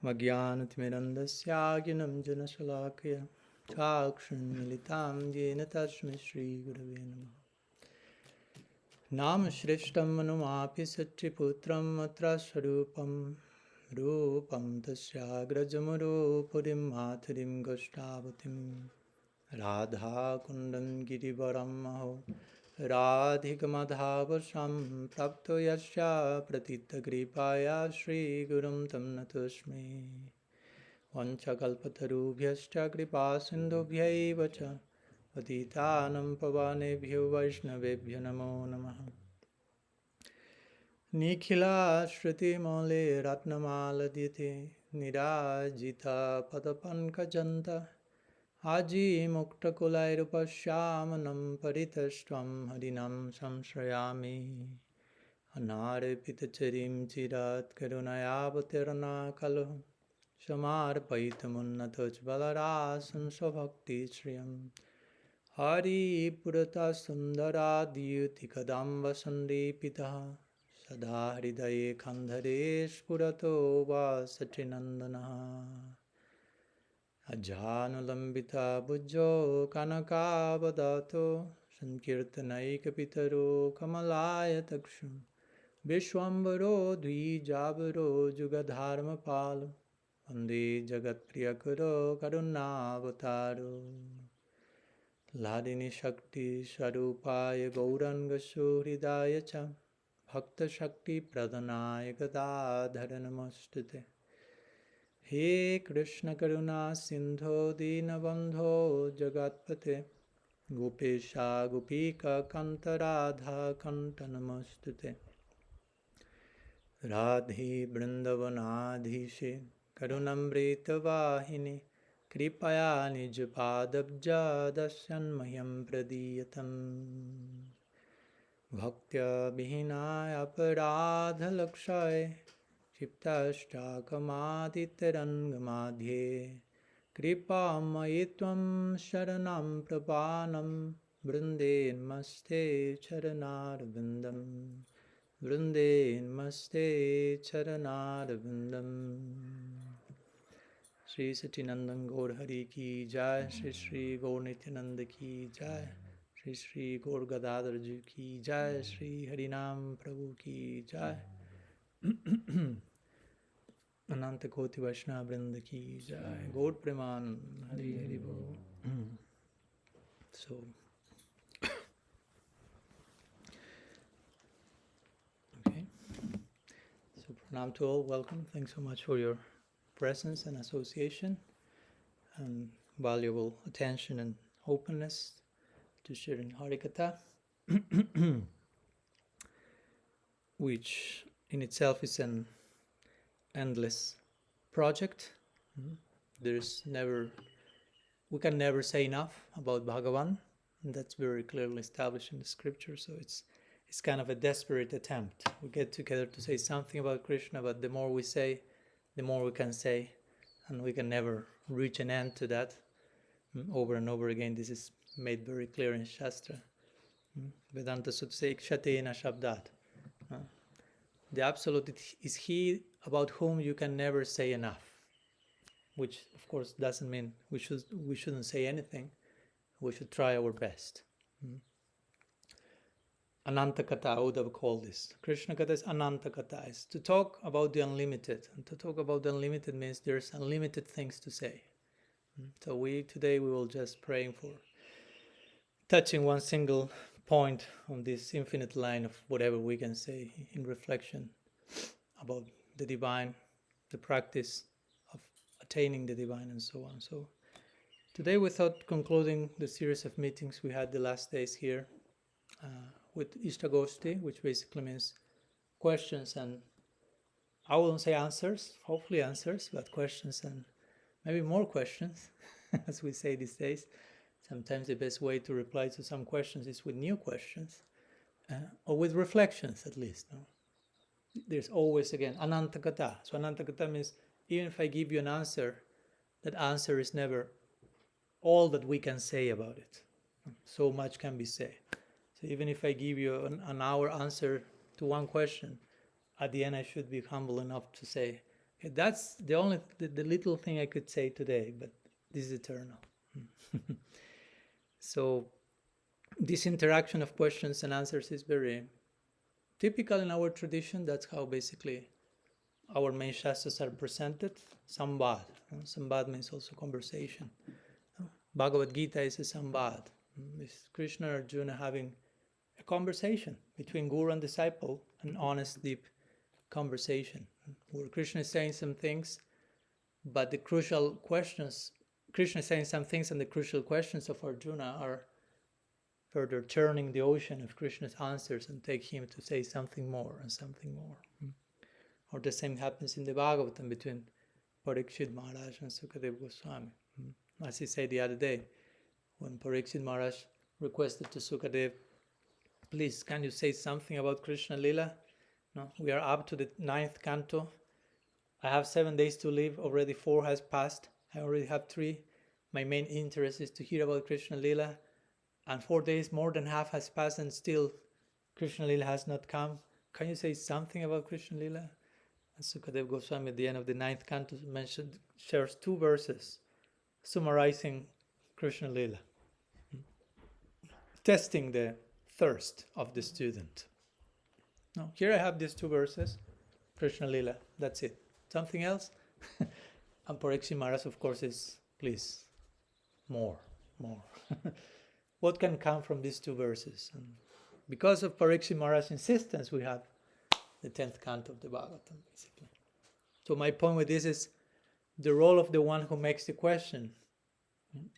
Magyānatimirandasya janashalakaya Chakshunmilitam yena tasmai Shri Gurave Namaha. Nam Shrishtam Manumapi Satriputram Atra Swarupam Rupam Tasya Grajamuru Purim Matharim Goshtavatim Radha Kundam Girivaram Maho Radhikamadhavasam Prapto Yasya Pratita Gripaya Shri Gurum Tam Natusmi Vanchakalpatarubhyascha Kripa Sindhubhyaiva cha Patitanam Pavanebhyo Vaishnavebhyo Namo Namaha. Nikhila Shruti Mole Ratnamala Dite Nirajita Padapankajanta Aji Mukta Kulairupasyamanam Paritashvam Harinam Samshrayami Anarepitacharim Chirat Karunayavatirana Kalo Samarpaitamunnatoch Balarasam Svabhakti Shriyam Hari Purata Sundara Dhyuti Kadamba Sandipita Sada Hridaye Kandhare Spurato Vasachinandana Ajanulambita Bujjo Kanakavadato Sankirtanaikapitaro Kamalaya Takshum Vishwambaro Dvijabaro Jugadharmapalo Vande Jagat Priyakaro Karunavataro Ladini Shakti Swarupaya Gauranga Hridaya Cha Bhakta Shakti Pradhanaya Gadadhara Namostute He Krishna Karuna Sindho Dinabandho Jagatpate Gopesha Gopika Kanta Radha Kanta Namostute Radhi Vrindavanadhishe Karunamrita Vahini Kripaya Nijpadabja Dasyan Mayam Pradiyatam Bhaktya Vihinaya Aparadha Lakshay Chiptashtakamadittarangamadhye Kripa Mayitvam Sharanam Prapanam Brinde Maste Charanarvindam Brinde Maste Charanarvindam. Sri Satinandam Gaur Hari Ki Jai, Sri Sri Gaur Nityananda Ki Jai, Sri Sri Gaur Gadadhar Ji Ki Jai, Sri Harinam Prabhu Ki Jai, Ananta Koti Vaishnava Vrinda Ki Jai, Gaur Preman Hari Hari Bol. So, okay. So Pranam to all, welcome. Thanks so much for your presence and association and valuable attention and openness to sharing Harikatha, which in itself is an endless project. We can never say enough about Bhagavan, and that's very clearly established in the scripture, so it's kind of a desperate attempt. We get together to say something about Krishna, but the more we say, the more we can say, and we can never reach an end to that. Over and over again, this is made very clear in Shastra. Vedanta Sutta Kshatena Shabdat. The Absolute is He about whom you can never say enough, which of course doesn't mean we shouldn't say anything. We should try our best. Ananta Katha, I would have called this. Krishna Katha is Ananta Katha, is to talk about the unlimited. And to talk about the unlimited means there's unlimited things to say. So today we will just praying for touching one single point on this infinite line of whatever we can say in reflection about the divine, the practice of attaining the divine, and so on. So today we thought concluding the series of meetings we had the last days here with Istagosthi, which basically means questions and, I wouldn't say answers, hopefully answers, but questions and maybe more questions, as we say these days. Sometimes the best way to reply to some questions is with new questions, or with reflections at least. No? There's always, again, Ananta Katha. So Ananta Katha means even if I give you an answer, that answer is never all that we can say about it. So much can be said. So even if I give you an hour answer to one question, at the end I should be humble enough to say, Okay, that's the only the little thing I could say today, but this is eternal. So this interaction of questions and answers is very typical in our tradition. That's how basically our main shastras are presented. Sambad. Sambad means also conversation. Bhagavad Gita is a sambad. It's Krishna and Arjuna having a conversation between guru and disciple, an honest, deep conversation, where Krishna is saying some things, but the crucial questions, Krishna is saying some things, and the crucial questions of Arjuna are further turning the ocean of Krishna's answers and take him to say something more and something more. Or the same happens in the Bhagavatam between Parikshit Maharaj and Sukadeva Goswami. As he said the other day, when Parikshit Maharaj requested to Sukadev, please, can you say something about Krishna Lila? No, we are up to the 9th canto. I have 7 days to live. Already 4 has passed. I already have 3. My main interest is to hear about Krishna Lila. And 4 days, more than half has passed, and still Krishna Lila has not come. Can you say something about Krishna Lila? And Sukadeva Goswami at the end of the 9th canto shares 2 verses summarizing Krishna Lila, testing the thirst of the student. Now, here I have these 2 verses, Krishna Lila, that's it. Something else? And Parikshit Maharaj, of course, is, please, more. What can come from these 2 verses? And because of Parikshit Maharaj's insistence, we have the 10th canto of the Bhagavatam, basically. So my point with this is the role of the one who makes the question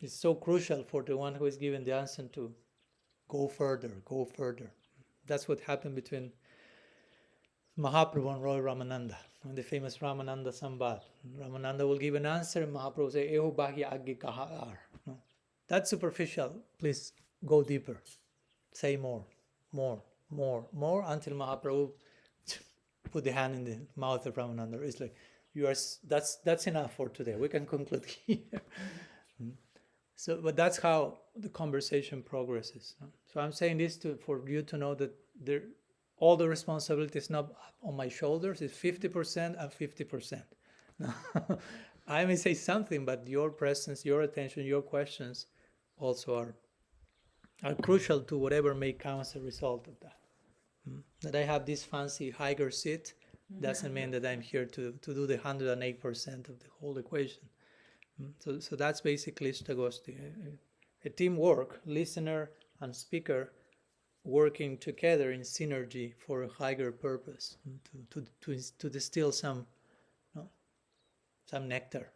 is so crucial for the one who is given the answer to go further. That's what happened between Mahaprabhu and Roy Ramananda, and the famous Ramananda Sambad. Ramananda will give an answer, and Mahaprabhu will say, Eho bhagya agge kaha ar. No? That's superficial. Please go deeper. Say more, until Mahaprabhu put the hand in the mouth of Ramananda. It's like, that's enough for today. We can conclude here. So, but that's how the conversation progresses. So I'm saying this for you to know that all the responsibility is not on my shoulders. It's 50% and 50%. I may say something, but your presence, your attention, your questions also are crucial to whatever may come as a result of that. That I have this fancy higher seat doesn't mean that I'm here to do the 108% of the whole equation. So that's basically Istagosthi, a teamwork, listener and speaker working together in synergy for a higher purpose, to distill some nectar.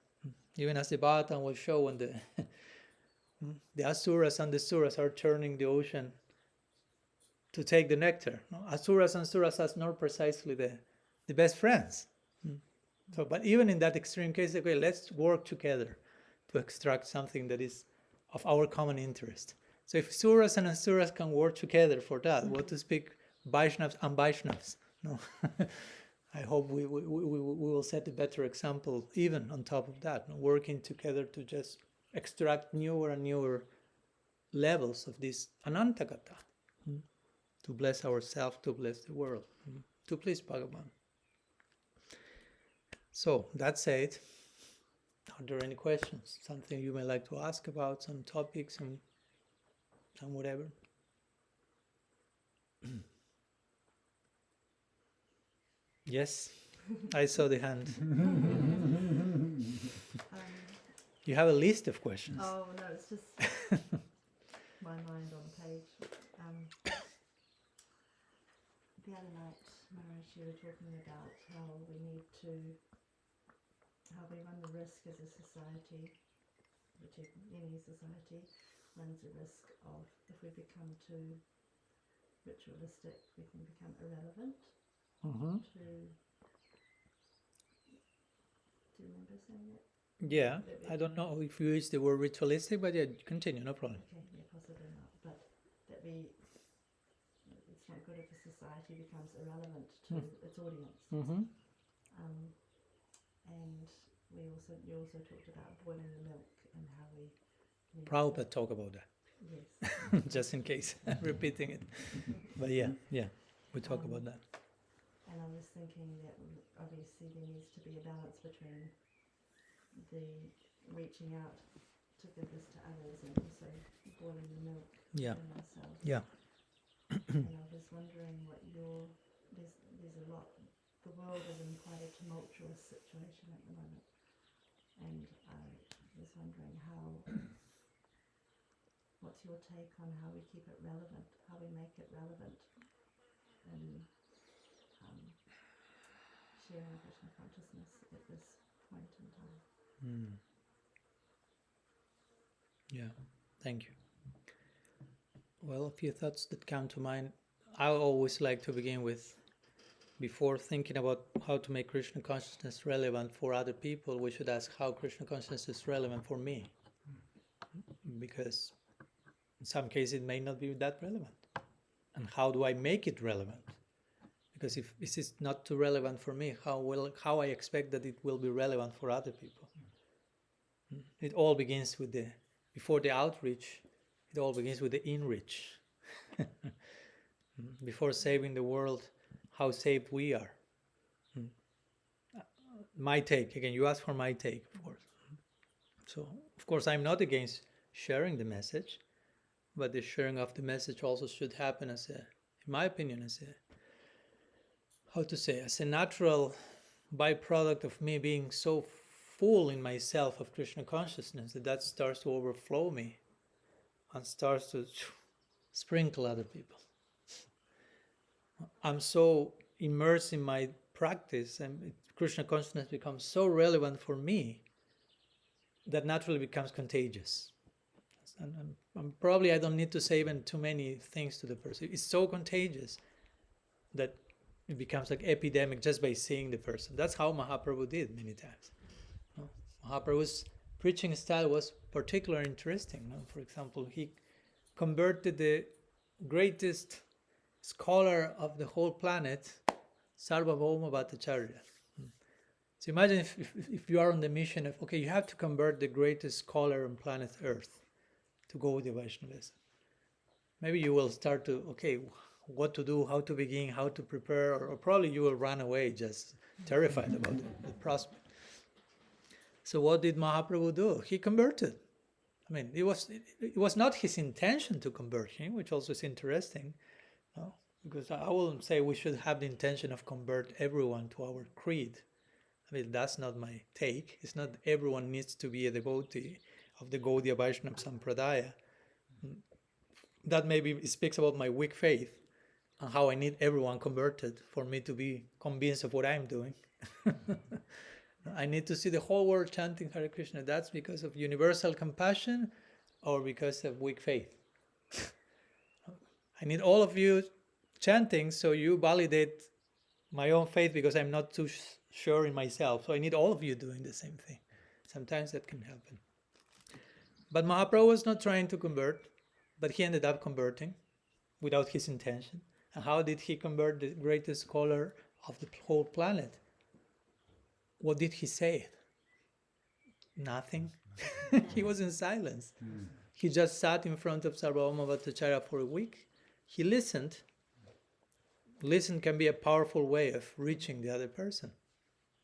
Even as the Bhagavatam will show, when the Asuras and the Suras are turning the ocean to take the nectar. Asuras and Suras are not precisely the best friends. So, but even in that extreme case, okay, let's work together to extract something that is of our common interest. So if Suras and Asuras can work together for that, what to speak Vaishnavas and Vaishnavas? No, I hope we will set a better example even on top of that, working together to just extract newer and newer levels of this Anantakata, to bless ourselves, to bless the world, to please Bhagavan. So, that said, are there any questions? Something you may like to ask about, some topics, some whatever? Yes, I saw the hand. You have a list of questions. Oh, no, it's just my mind on the page. The other night, Maharaj, you were talking about how we run the risk as a society, which any society runs a risk of, if we become too ritualistic, we can become irrelevant to... Do you remember saying that? Yeah, I don't know if you use the word ritualistic, but yeah, continue, no problem. Okay, yeah, possibly not. But that it's not good if a society becomes irrelevant to its audience. And you also talked about boiling the milk and how we... Prabhupada talk about that. Yes. Just in case, repeating it. But yeah, we talk about that. And And I was thinking that obviously there needs to be a balance between the reaching out to give this to others and also boiling the milk Yeah. in ourselves. Yeah. And I was wondering what there's a lot, the world is in quite a tumultuous situation at the moment, and I was wondering what's your take on how we keep it relevant, how we make it relevant in sharing Krishna consciousness at this point in time. Yeah, thank you. Well, a few thoughts that come to mind. I always like to begin with, before thinking about how to make Krishna consciousness relevant for other people, we should ask how Krishna consciousness is relevant for me. Because in some cases it may not be that relevant. And how do I make it relevant? Because if this is not too relevant for me, how I expect that it will be relevant for other people? It all begins with before the outreach, it all begins with the inreach. Before saving the world, how saved we are. My take, again, you asked for my take, of course. So, of course, I'm not against sharing the message, but the sharing of the message also should happen as in my opinion, as a natural byproduct of me being so full in myself of Krishna consciousness that starts to overflow me and starts to sprinkle other people. I'm so immersed in my practice and Krishna consciousness becomes so relevant for me that naturally becomes contagious. And probably I don't need to say even too many things to the person. It's so contagious that it becomes like epidemic just by seeing the person. That's how Mahaprabhu did many times. Mahaprabhu's preaching style was particularly interesting. For example, he converted the greatest scholar of the whole planet, Sarvabhauma Bhattacharya. So imagine if you are on the mission of, okay, you have to convert the greatest scholar on planet Earth to go with the Vaishnavism. Maybe you will start to, okay, what to do, how to begin, how to prepare, or probably you will run away just terrified about the prospect. So what did Mahaprabhu do? He converted. I mean, it was not his intention to convert him, which also is interesting, no? Because I wouldn't say we should have the intention of convert everyone to our creed. I mean, that's not my take. It's not everyone needs to be a devotee of the Gaudiya Vaishnava Sampradaya. That maybe speaks about my weak faith and how I need everyone converted for me to be convinced of what I'm doing. I need to see the whole world chanting Hare Krishna. That's because of universal compassion or because of weak faith. I need all of you chanting so you validate my own faith because I'm not too sure in myself. So I need all of you doing the same thing. Sometimes that can happen. But Mahaprabhu was not trying to convert, but he ended up converting without his intention. And how did he convert the greatest scholar of the whole planet? What did he say? Nothing. He was in silence. He just sat in front of Sarvabhauma Bhattacharya for a week. He listened. Listen can be a powerful way of reaching the other person.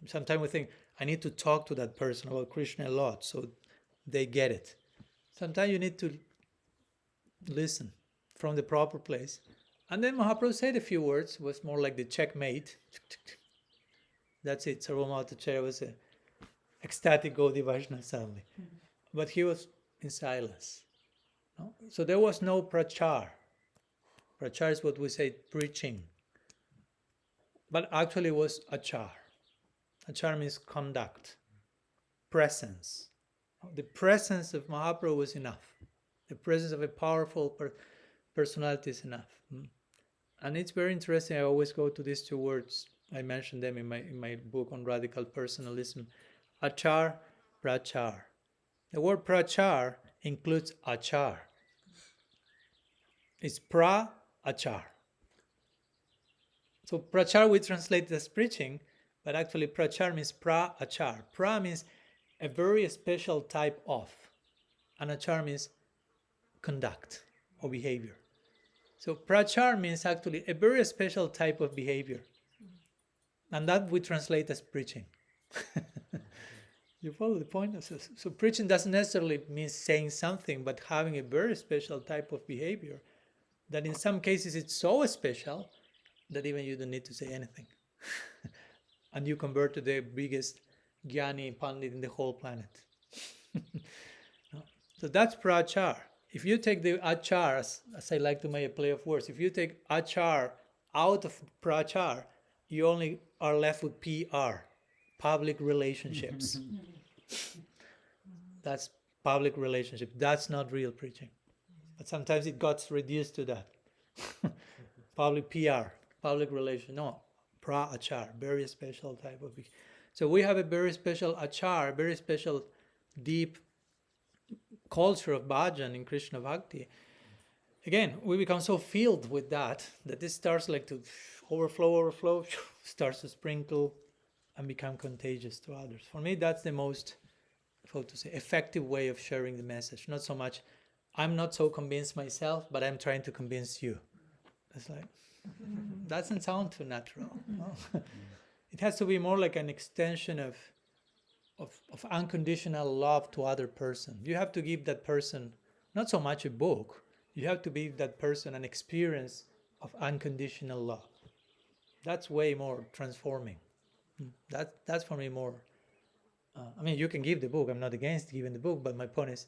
Sometimes we think, I need to talk to that person about Krishna a lot so they get it. Sometimes you need to listen from the proper place. And then Mahaprabhu said a few words, was more like the checkmate. That's it. Sarvabhauma Bhattacharya was an ecstatic Gaudiya Vaishnava suddenly. But he was in silence. No? So there was no prachar. Prachar is what we say, preaching. But actually it was achar. Achar means conduct, presence. The presence of Mahaprabhu was enough. The presence of a powerful personality is enough. And it's very interesting. I always go to these two words. I mentioned them in my book on radical personalism. Achar, prachar. The word prachar includes achar. It's pra-achar. So prachar we translate as preaching, but actually prachar means pra-achar. Pra means a very special type of, and achar means conduct or behavior. So prachar means actually a very special type of behavior. And that we translate as preaching. You follow the point? So preaching doesn't necessarily mean saying something, but having a very special type of behavior that in some cases it's so special that even you don't need to say anything. And you convert to the biggest Jnani Pandit in the whole planet. So that's prachar. If you take the achar, as I like to make a play of words, if you take achar out of prachar, you only are left with PR, public relationships. That's public relationship. That's not real preaching. But sometimes it got reduced to that. Public PR, public relation. No, pra-achar, very special type of. So we have a very special achar, very special deep culture of bhajan in Krishna-bhakti. Again, we become so filled with that this starts like to overflow, starts to sprinkle and become contagious to others. For me, that's the most, how to say, effective way of sharing the message. Not so much, I'm not so convinced myself, but I'm trying to convince you. It's like, doesn't sound too natural. No? It has to be more like an extension of unconditional love to other person. You have to give that person not so much a book, you have to give that person an experience of unconditional love. That's way more transforming. That's for me more. I mean, you can give the book. I'm not against giving the book, but my point is,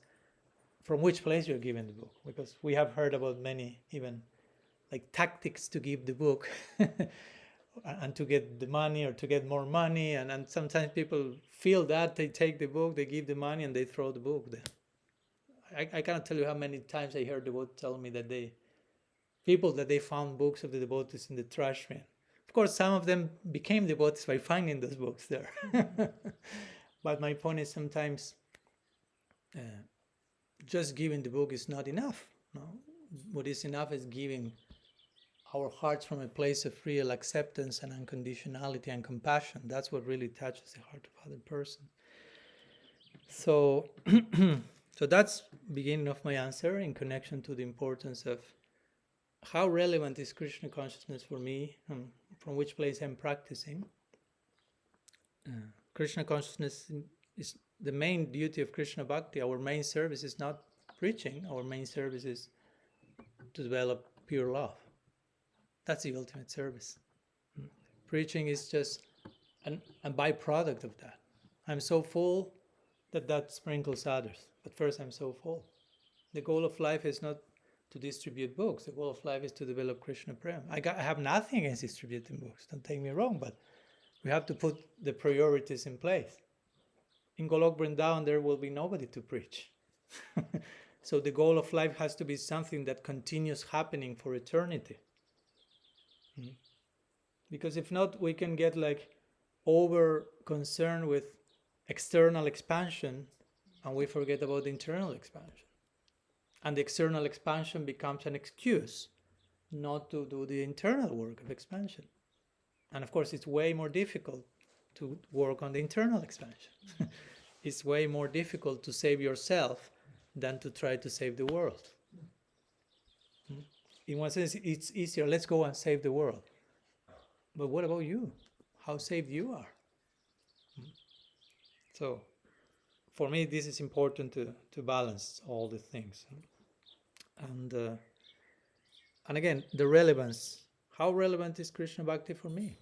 from which place you're giving the book? Because we have heard about many even like tactics to give the book and to get the money or to get more money. And sometimes people feel that they take the book, they give the money, and they throw the book there. I cannot tell you how many times I heard devotees tell me that they found books of the devotees in the trash bin. Of course, some of them became devotees by finding those books there. But my point is sometimes just giving the book is not enough. No? What is enough is giving our hearts from a place of real acceptance and unconditionality and compassion. That's what really touches the heart of other person. So, so that's beginning of my answer in connection to the importance of how relevant is Krishna consciousness for me, and from which place I'm practicing. Krishna consciousness is the main duty of Krishna-bhakti. Our main service is not preaching. Our main service is to develop pure love. That's the ultimate service. Preaching is just a byproduct of that. I'm so full that sprinkles others. But first, I'm so full. The goal of life is not to distribute books. The goal of life is to develop Krishna Prem. I have nothing against distributing books, don't take me wrong, but we have to put the priorities in place. In Golok Vrindavan, there will be nobody to preach. So the goal of life has to be something that continues happening for eternity. Because if not, we can get like over concerned with external expansion and we forget about the internal expansion. And the external expansion becomes an excuse not to do the internal work of expansion. And of course, it's way more difficult to work on the internal expansion. It's way more difficult to save yourself than to try to save the world. In one sense, it's easier. Let's go and save the world. But what about you? How saved you are? So, for me, this is important to balance all the things. And again, the relevance. How relevant is Krishna Bhakti for me?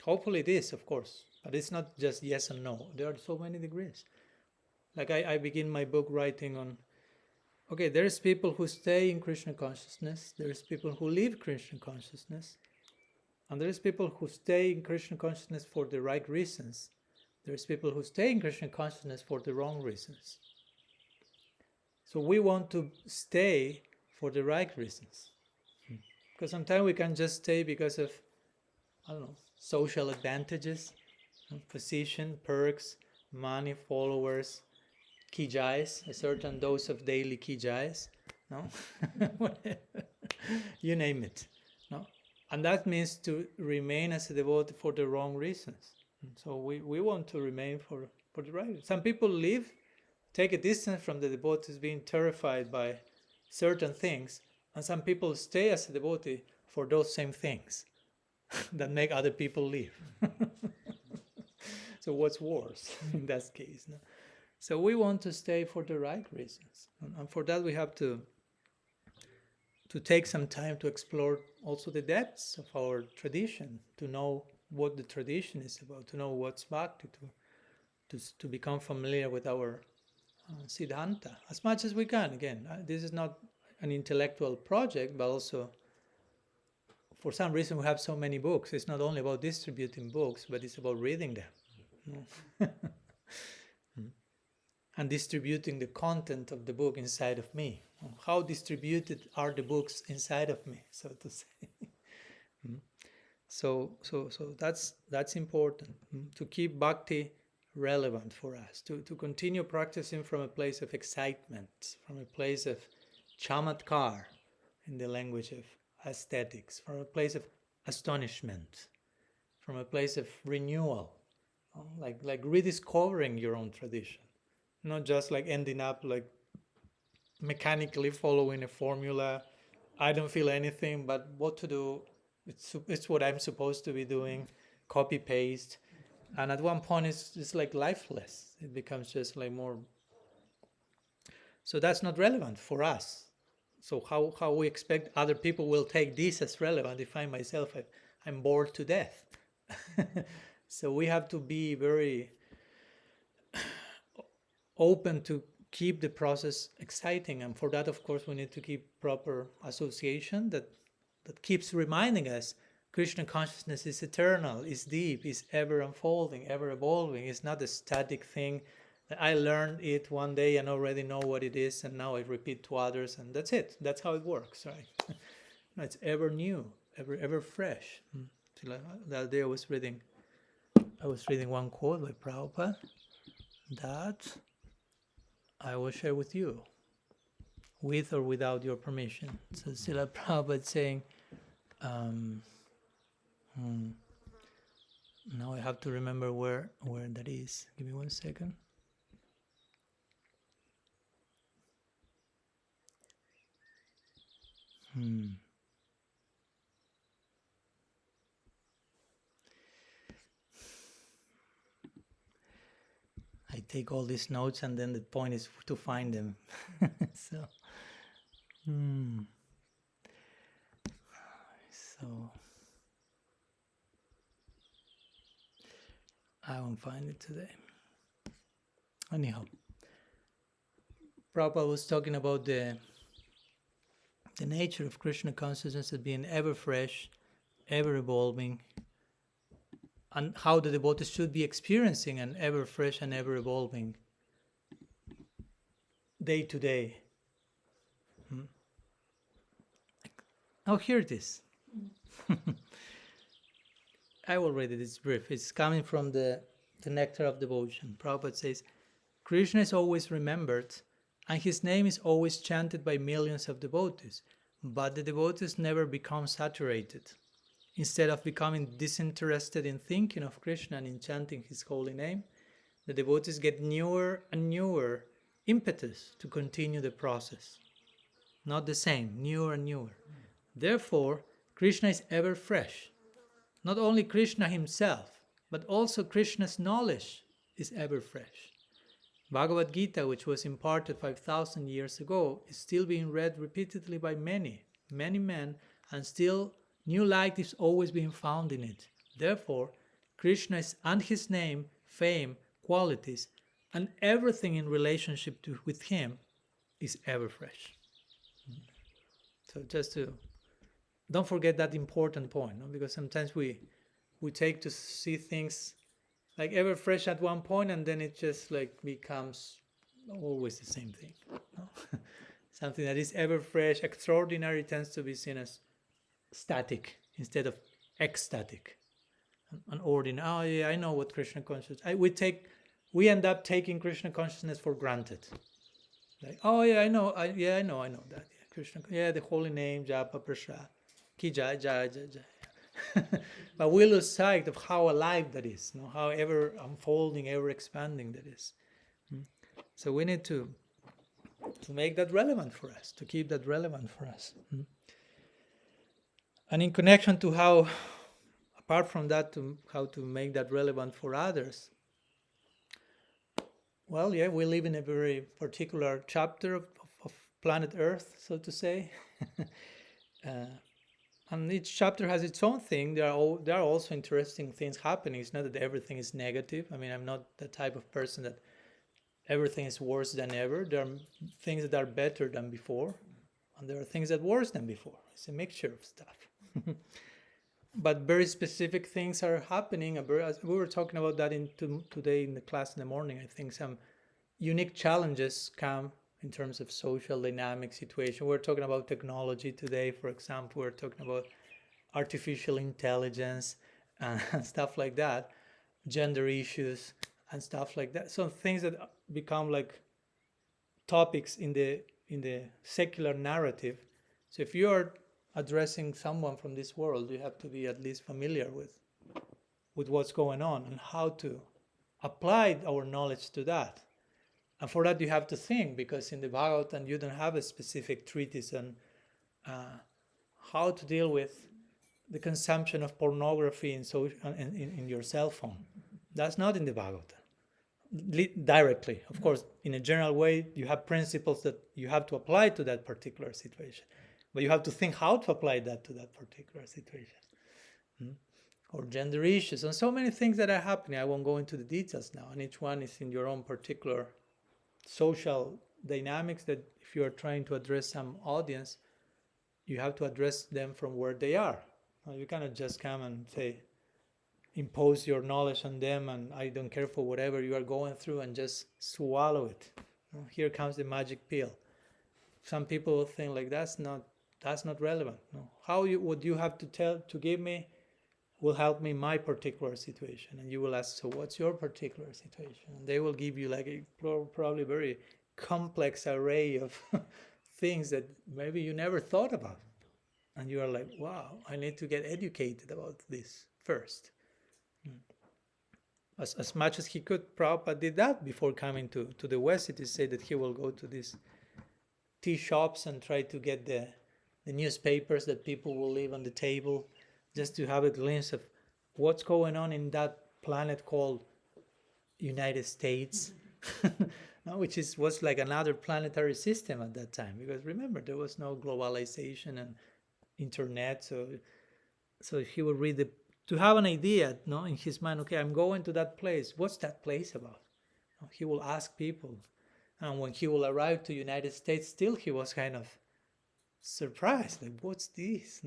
Hopefully it is, of course. But it's not just yes and no. There are so many degrees. Like I begin my book writing on, okay, there's people who stay in Krishna consciousness. There's people who live Krishna consciousness. And there's people who stay in Krishna consciousness for the right reasons. There's people who stay in Krishna consciousness for the wrong reasons. So we want to stay for the right reasons. Because sometimes we can just stay because of, I don't know, social advantages, position, perks, money, followers, kijais, a certain dose of daily kijais, no? You name it. No? And that means to remain as a devotee for the wrong reasons. So we want to remain for the right. Some people take a distance from the devotees being terrified by certain things, and some people stay as a devotee for those same things. that make other people leave. So what's worse in that case? No? So we want to stay for the right reasons. And for that we have to take some time to explore also the depths of our tradition, to know what the tradition is about, to know what's bhakti, to become familiar with our Siddhanta as much as we can. Again, this is not an intellectual project, but also for some reason we have so many books. It's not only about distributing books, but it's about reading them. And distributing the content of the book inside of me. How distributed are the books inside of me, so to say? So that's important, to keep bhakti relevant for us, to continue practicing from a place of excitement, from a place of chamatkar, in the language of aesthetics, from a place of astonishment, from a place of renewal, like rediscovering your own tradition, not just like ending up like mechanically following a formula. I don't feel anything, but what to do? It's what I'm supposed to be doing. Copy paste, and at one point it's just like lifeless. It becomes just like more. So that's not relevant for us. So how we expect other people will take this as relevant if I myself I'm bored to death. So we have to be very open to keep the process exciting, and for that, of course, we need to keep proper association that keeps reminding us Krishna consciousness is eternal, is deep, is ever unfolding, ever evolving. It's not a static thing that I learned it one day and already know what it is, and now I repeat to others, and that's it. That's how it works, right? No, it's ever new, ever fresh. That day I was reading one quote by Prabhupada that I will share with you, with or without your permission. So Srila Prabhupada saying, now I have to remember where that is. Give me 1 second. I take all these notes and then the point is to find them. So I won't find it today. Anyhow, Prabhupada was talking about the nature of Krishna consciousness as being ever fresh, ever evolving, and how the devotees should be experiencing an ever fresh and ever evolving day to day. Oh, here it is. I will read it, it's brief. It's coming from the Nectar of Devotion. Prabhupada says, Krishna is always remembered and his name is always chanted by millions of devotees, but the devotees never become saturated. Instead of becoming disinterested in thinking of Krishna and in chanting his holy name, the devotees get newer and newer impetus to continue the process. Not the same, newer and newer. Therefore, Krishna is ever fresh. Not only Krishna himself, but also Krishna's knowledge is ever fresh. Bhagavad Gita, which was imparted 5,000 years ago, is still being read repeatedly by many men, and still new light is always being found in it. Therefore, Krishna and his name, fame, qualities, and everything in relationship with him is ever fresh. So just to don't forget that important point, no? Because sometimes we take to see things like ever fresh at one point, and then it just like becomes always the same thing. No? Something that is ever fresh, extraordinary, tends to be seen as static instead of ecstatic. An ordinary. Oh yeah, I know what Krishna consciousness. We end up taking Krishna consciousness for granted. Like, oh yeah, I know that. Yeah, Krishna. Yeah, the holy name, Japa Prasad. Ki jai, jai, jai, jai. But we lose sight of how alive that is, no? How ever unfolding, ever expanding that is. So we need to make that relevant for us, to keep that relevant for us. And in connection to how apart from that, to how to make that relevant for others. Well, yeah, we live in a very particular chapter of planet Earth, so to say. And each chapter has its own thing. There are also interesting things happening. It's not that everything is negative. I mean, I'm not the type of person that everything is worse than ever. There are things that are better than before, and there are things that are worse than before. It's a mixture of stuff. But very specific things are happening. We were talking about that today in the class in the morning. I think some unique challenges come in terms of social dynamic situation. We're talking about technology today, for example. We're talking about artificial intelligence and stuff like that, gender issues and stuff like that. So things that become like topics in the secular narrative. So if you are addressing someone from this world, you have to be at least familiar with what's going on and how to apply our knowledge to that. And for that you have to think, because in the Bhagavatam you don't have a specific treatise on how to deal with the consumption of pornography in your cell phone. That's not in the Bhagavatam directly. Of course, in a general way, you have principles that you have to apply to that particular situation. But you have to think how to apply that to that particular situation. Or gender issues, and so many things that are happening. I won't go into the details now, and each one is in your own particular social dynamics that if you are trying to address some audience, you have to address them from where they are. You cannot just come and say, impose your knowledge on them, and I don't care for whatever you are going through, and just swallow it. Here comes the magic pill. Some people will think like that's not relevant. No. What you have to give me will help me in my particular situation. And you will ask, so what's your particular situation? And they will give you like a probably very complex array of things that maybe you never thought about. And you are like, wow, I need to get educated about this first. As much as he could, Prabhupada did that before coming to the West. It is said that he will go to these tea shops and try to get the newspapers that people will leave on the table, just to have a glimpse of what's going on in that planet called United States, which was like another planetary system at that time. Because remember, there was no globalization and internet, so he would read to have an idea, in his mind. Okay, I'm going to that place. What's that place about? He will ask people, and when he will arrive to United States, still he was kind of surprised, like, what's this?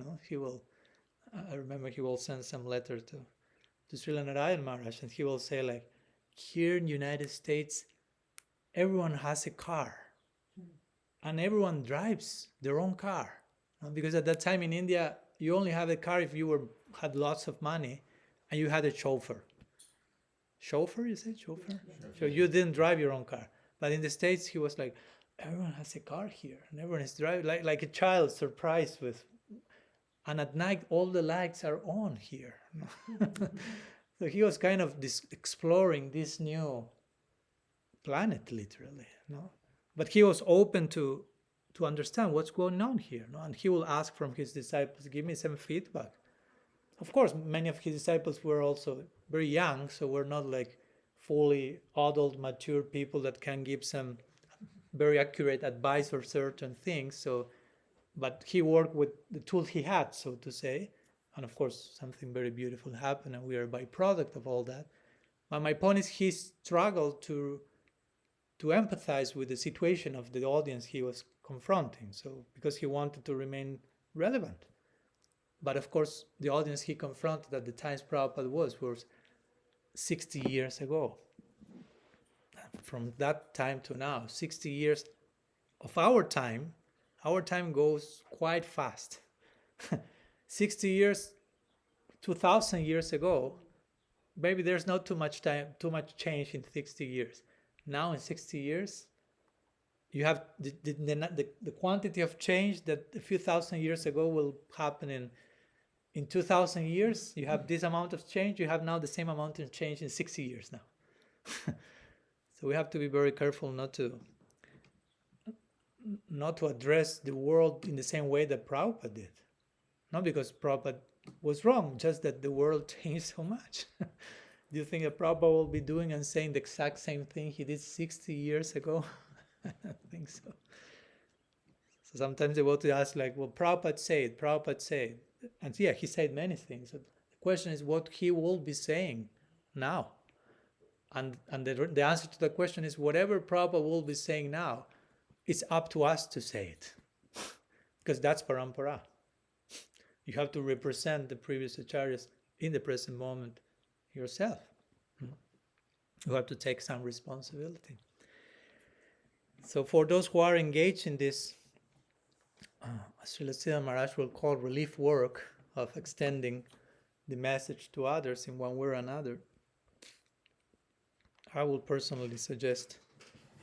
I remember he will send some letter to Srila Narayan Maharaj, and he will say, like, here in United States, everyone has a car, and everyone drives their own car. Because at that time in India, you only have a car if you had lots of money, and you had a chauffeur. Chauffeur, you say? Chauffeur? So you didn't drive your own car. But in the States, he was like, everyone has a car here, and everyone is driving, like a child surprised with. And at night, all the lights are on here. So he was kind of exploring this new planet, literally. But he was open to understand what's going on here. And he will ask from his disciples, give me some feedback. Of course, many of his disciples were also very young, so we're not like fully adult, mature people that can give some very accurate advice for certain things. But he worked with the tools he had, so to say. And of course, something very beautiful happened, and we are a byproduct of all that. But my point is, he struggled to empathize with the situation of the audience he was confronting, because he wanted to remain relevant. But of course, the audience he confronted at the times Prabhupada was 60 years ago. From that time to now, 60 years of our time goes quite fast. 60 years, 2,000 years ago, maybe there's not too much change in 60 years. Now in 60 years, you have the quantity of change that a few thousand years ago will happen in 2,000 years. You have this amount of change. You have now the same amount of change in 60 years now. So we have to be very careful not to address the world in the same way that Prabhupada did. Not because Prabhupada was wrong, just that the world changed so much. Do you think that Prabhupada will be doing and saying the exact same thing he did 60 years ago? I don't think so. So sometimes they want to ask, like, well, Prabhupada said. And yeah, he said many things. So the question is what he will be saying now. And the answer to the question is whatever Prabhupada will be saying now, it's up to us to say it. Because that's parampara. You have to represent the previous acharyas in the present moment yourself. You have to take some responsibility. So for those who are engaged in this, as Srila Siddhanta Maharaj will call relief work of extending the message to others in one way or another, I will personally suggest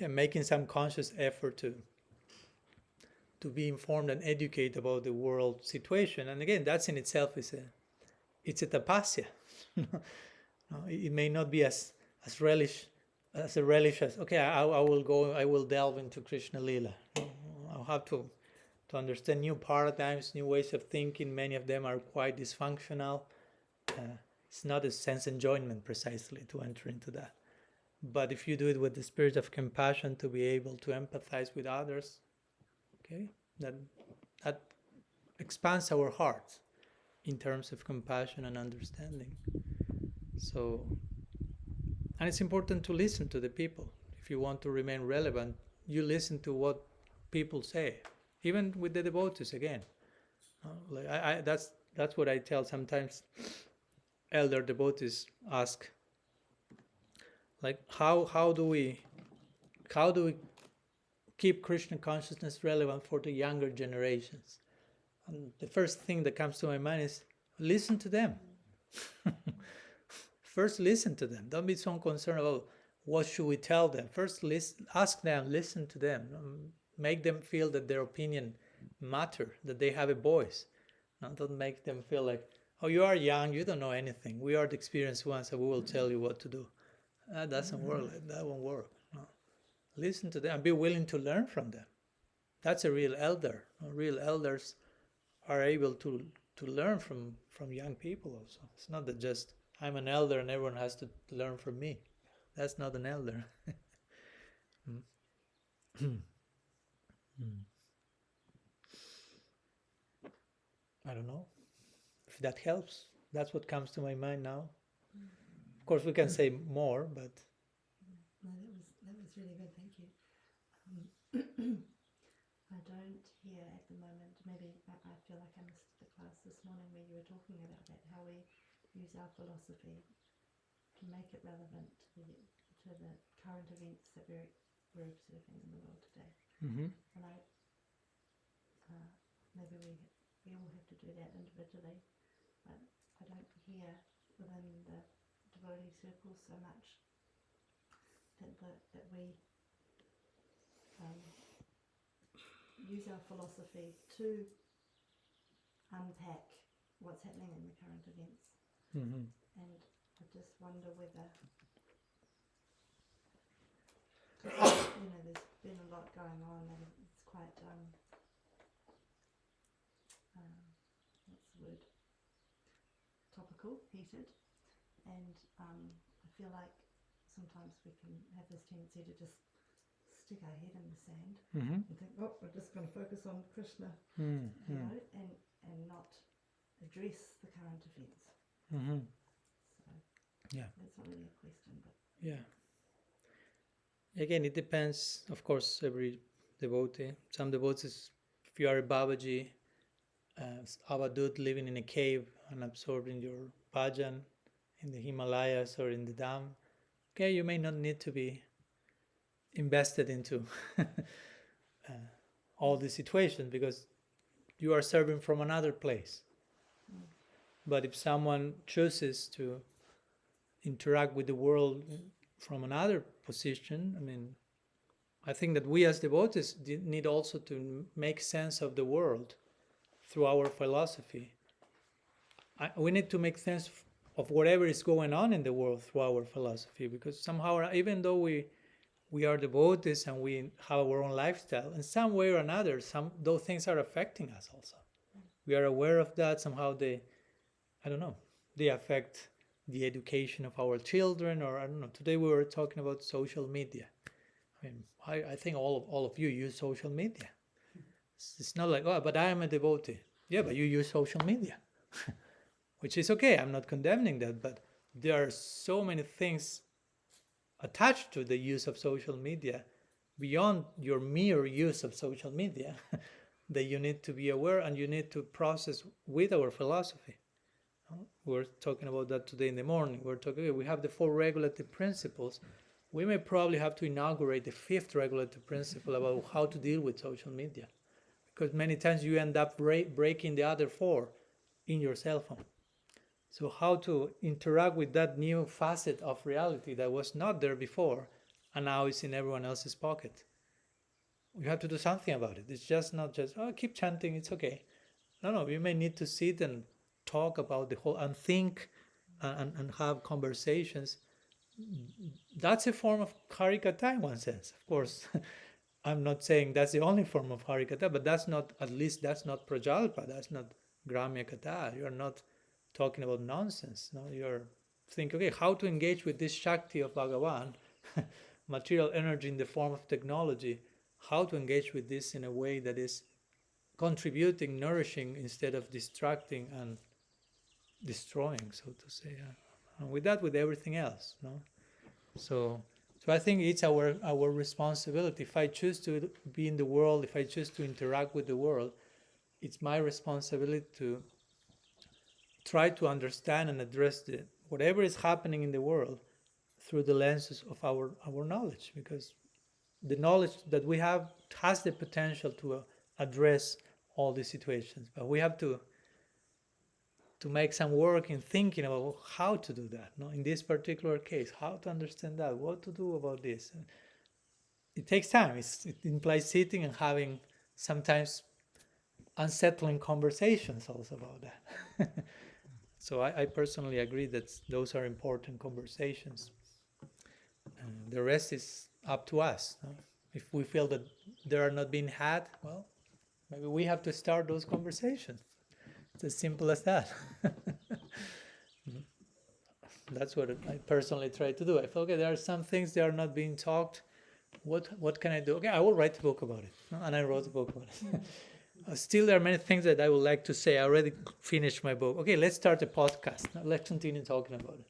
making some conscious effort to be informed and educated about the world situation. And again, that's in itself it's a tapasya. It may not be as a relish as okay, I will delve into Krishna Lila. I'll have to understand new paradigms, new ways of thinking. Many of them are quite dysfunctional. It's not a sense enjoyment precisely to enter into that. But if you do it with the spirit of compassion, to be able to empathize with others, okay, that expands our hearts in terms of compassion and understanding. So, and it's important to listen to the people. If you want to remain relevant, you listen to what people say, even with the devotees. Again, that's what I tell sometimes. Elder devotees ask, like, how do we keep Krishna consciousness relevant for the younger generations? And the first thing that comes to my mind is listen to them. First, listen to them. Don't be so concerned about what should we tell them. First, ask them, listen to them. Make them feel that their opinion matters, that they have a voice. Don't make them feel like, oh, you are young, you don't know anything. We are the experienced ones, and we will tell you what to do. That doesn't work. That won't work. No. Listen to them and be willing to learn from them. That's a real elder. Real elders are able to learn from young people also. It's not that just I'm an elder and everyone has to learn from me. That's not an elder. I don't know if that helps. That's what comes to my mind now. Of course, we can say more, but no, that was really good. Thank you. I don't hear at the moment. Maybe I feel like I missed the class this morning where you were talking about that, how we use our philosophy to make it relevant to the current events that we're observing in the world today. Mm-hmm. And maybe we all have to do that individually, but I don't hear within the devotee circles so much that we use our philosophy to unpack what's happening in the current events. Mm-hmm. And I just wonder whether, there's been a lot going on and it's quite, what's the word, topical, heated, and I feel like sometimes we can have this tendency to just stick our head in the sand and think, oh, we're just going to focus on Krishna, and not address the current events. So yeah, that's not really a question, but yeah. Again, it depends, of course, every devotee. Some devotees, if you are a Babaji, Avadut living in a cave and absorbing your bhajan in the Himalayas or in the Dham, okay, you may not need to be invested into all the situations because you are serving from another place. But if someone chooses to interact with the world from another position, I think that we as devotees need also to make sense of the world through our philosophy. We need to make sense of whatever is going on in the world through our philosophy, because somehow, even though we are devotees and we have our own lifestyle, in some way or another, those things are affecting us also. We are aware of that. Somehow they I don't know, they affect the education of our children, or I don't know. Today we were talking about social media. I mean, I think all of you use social media. It's not like, oh, but I am a devotee. Yeah, but you use social media, which is okay. I'm not condemning that, but there are so many things attached to the use of social media beyond your mere use of social media that you need to be aware and you need to process with our philosophy. We're talking about that today in the morning. We have the 4 regulative principles. We may probably have to inaugurate the 5th regulative principle about how to deal with social media, because many times you end up breaking the other 4 in your cell phone. So how to interact with that new facet of reality that was not there before and now is in everyone else's pocket. We have to do something about it. It's just not just, oh, keep chanting, it's okay. No, we may need to sit and talk about the whole and think and have conversations. That's a form of harikata in one sense. Of course, I'm not saying that's the only form of harikata, but that's not, at least that's not prajalpa, that's not gramya kata. You're not talking about nonsense. No, you're thinking, okay, how to engage with this Shakti of Bhagavan, material energy in the form of technology, how to engage with this in a way that is contributing, nourishing, instead of distracting and destroying, so to say. And with that, with everything else, no? So I think it's our responsibility. If I choose to be in the world, if I choose to interact with the world, it's my responsibility to try to understand and address whatever is happening in the world through the lenses of our knowledge, because the knowledge that we have has the potential to address all these situations, but we have to make some work in thinking about how to do that. No, in this particular case, how to understand that, what to do about this. It takes time. It implies sitting and having sometimes unsettling conversations also about that. So I personally agree that those are important conversations. And the rest is up to us. No? If we feel that they are not being had, well, maybe we have to start those conversations. It's as simple as that. That's what I personally try to do. I feel, okay, there are some things that are not being talked. What can I do? Okay, I will write a book about it. And I wrote a book about it. Still, there are many things that I would like to say. I already finished my book. Okay, let's start a podcast. Now, let's continue talking about it.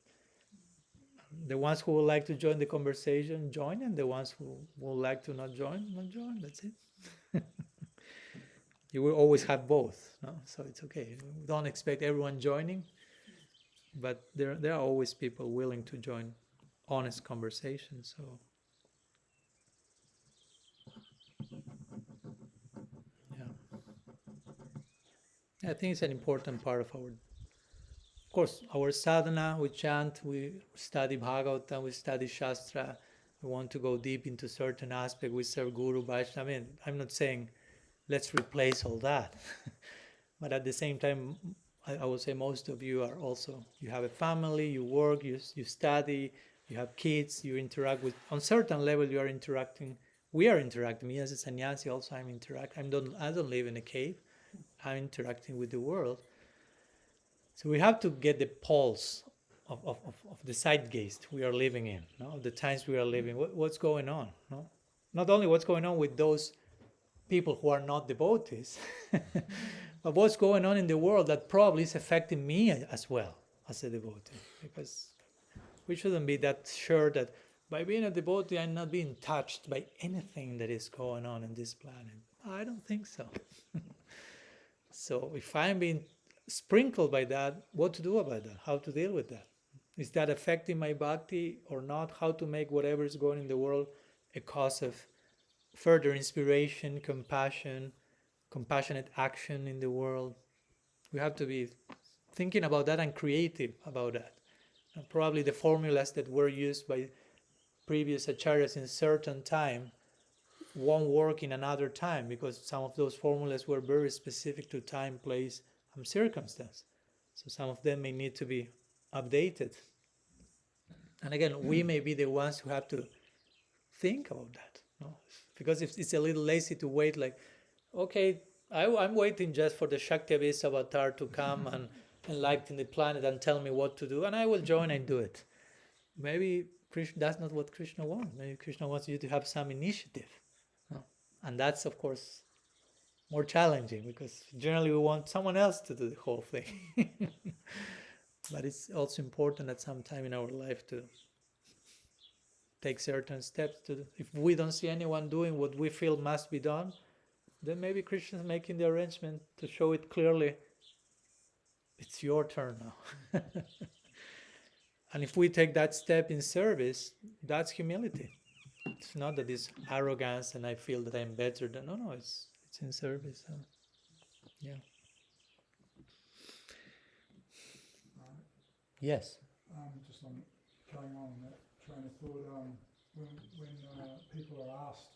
The ones who would like to join the conversation, join, and the ones who would like to not join. That's it. You will always have both, no? So it's okay. Don't expect everyone joining, but there are always people willing to join honest conversations. So yeah, I think it's an important part of course, our sadhana. We chant, we study Bhagavatam, we study Shastra. We want to go deep into certain aspects. We serve Guru, Vaishnava. I mean, I'm not saying let's replace all that. But at the same time, I would say most of you are also, you have a family, you work, you study, you have kids, you interact with, on certain level you are interacting, we are interacting. Me as a sannyasi also I'm interacting. I don't live in a cave. I'm interacting with the world. So we have to get the pulse of the zeitgeist we are living in, no? The times we are living, what's going on, no? Not only what's going on with those people who are not devotees, but what's going on in the world that probably is affecting me as well as a devotee. Because we shouldn't be that sure that by being a devotee I'm not being touched by anything that is going on in this planet. I don't think so. So if I'm being sprinkled by that, what to do about that? How to deal with that? Is that affecting my bhakti or not? How to make whatever is going in the world a cause of further inspiration, compassionate action in the world? We have to be thinking about that and creative about that. And probably the formulas that were used by previous acharyas in certain time won't work in another time, because some of those formulas were very specific to time, place, and circumstance. So some of them may need to be updated. And again, we may be the ones who have to think about that. No? Because if it's a little lazy to wait, like, okay, I'm waiting just for the Shakti Abyss avatar to come and enlighten the planet and tell me what to do, and I will join and do it. Maybe Krishna, that's not what Krishna wants. Maybe Krishna wants you to have some initiative. And that's, of course, more challenging, because generally we want someone else to do the whole thing. But it's also important at some time in our life to take certain steps. If we don't see anyone doing what we feel must be done, then maybe Krishna is making the arrangement to show it clearly. It's your turn now. And if we take that step in service, that's humility. It's not that it's arrogance and I feel that I'm better than. No, it's in service. Yeah. Yes. Just on going on that train of thought, when people are asked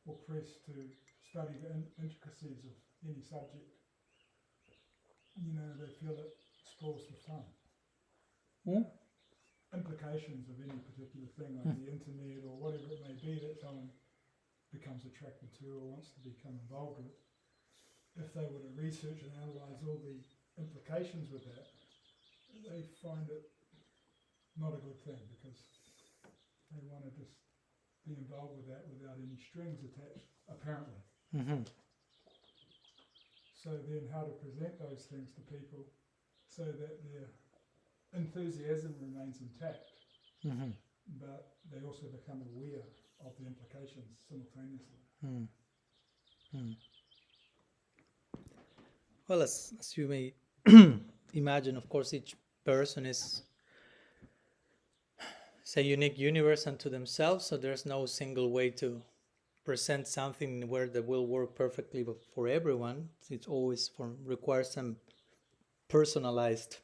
or pressed to study the intricacies of any subject, they feel it spoils the fun. Implications of any particular thing, like the internet or whatever it may be that someone becomes attracted to or wants to become involved with, if they were to research and analyse all the implications with that, they find it not a good thing, because they want to just be involved with that without any strings attached, apparently. Mm-hmm. So then how to present those things to people so that their enthusiasm remains intact, but they also become aware of the implications simultaneously. Well, as you may imagine, of course, each person is a unique universe unto themselves, so there's no single way to present something where that will work perfectly for everyone. It's always requires some personalized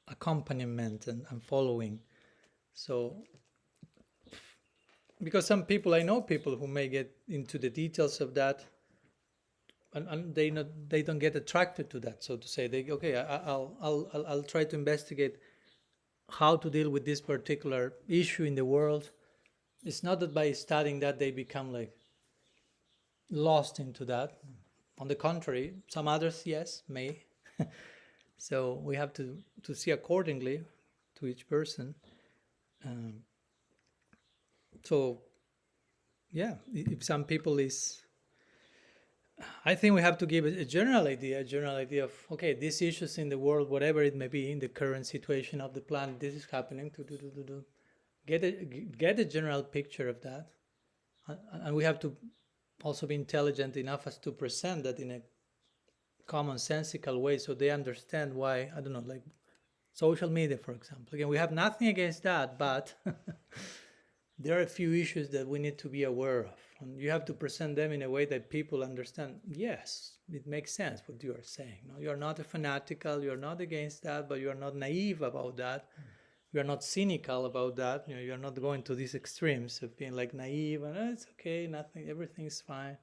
accompaniment and following. So, because I know people who may get into the details of that, and they don't get attracted to that, so to say. I'll try to investigate how to deal with this particular issue in the world. It's not that by studying that they become lost into that. On the contrary, some others, yes, may. So we have to see accordingly to each person. If some people I think we have to give a general idea of, okay, these issues in the world, whatever it may be, in the current situation of the planet, this is happening, get a general picture of that. And we have to also be intelligent enough as to present that in a commonsensical way, so they understand why, I don't know, like social media, for example. Again, we have nothing against that, but there are a few issues that we need to be aware of. And you have to present them in a way that people understand, yes, it makes sense what you are saying. No, you're not a fanatical, you're not against that, but you're not naive about that. You're not cynical about that. You're not going to these extremes of being naive and it's okay, nothing, everything's fine.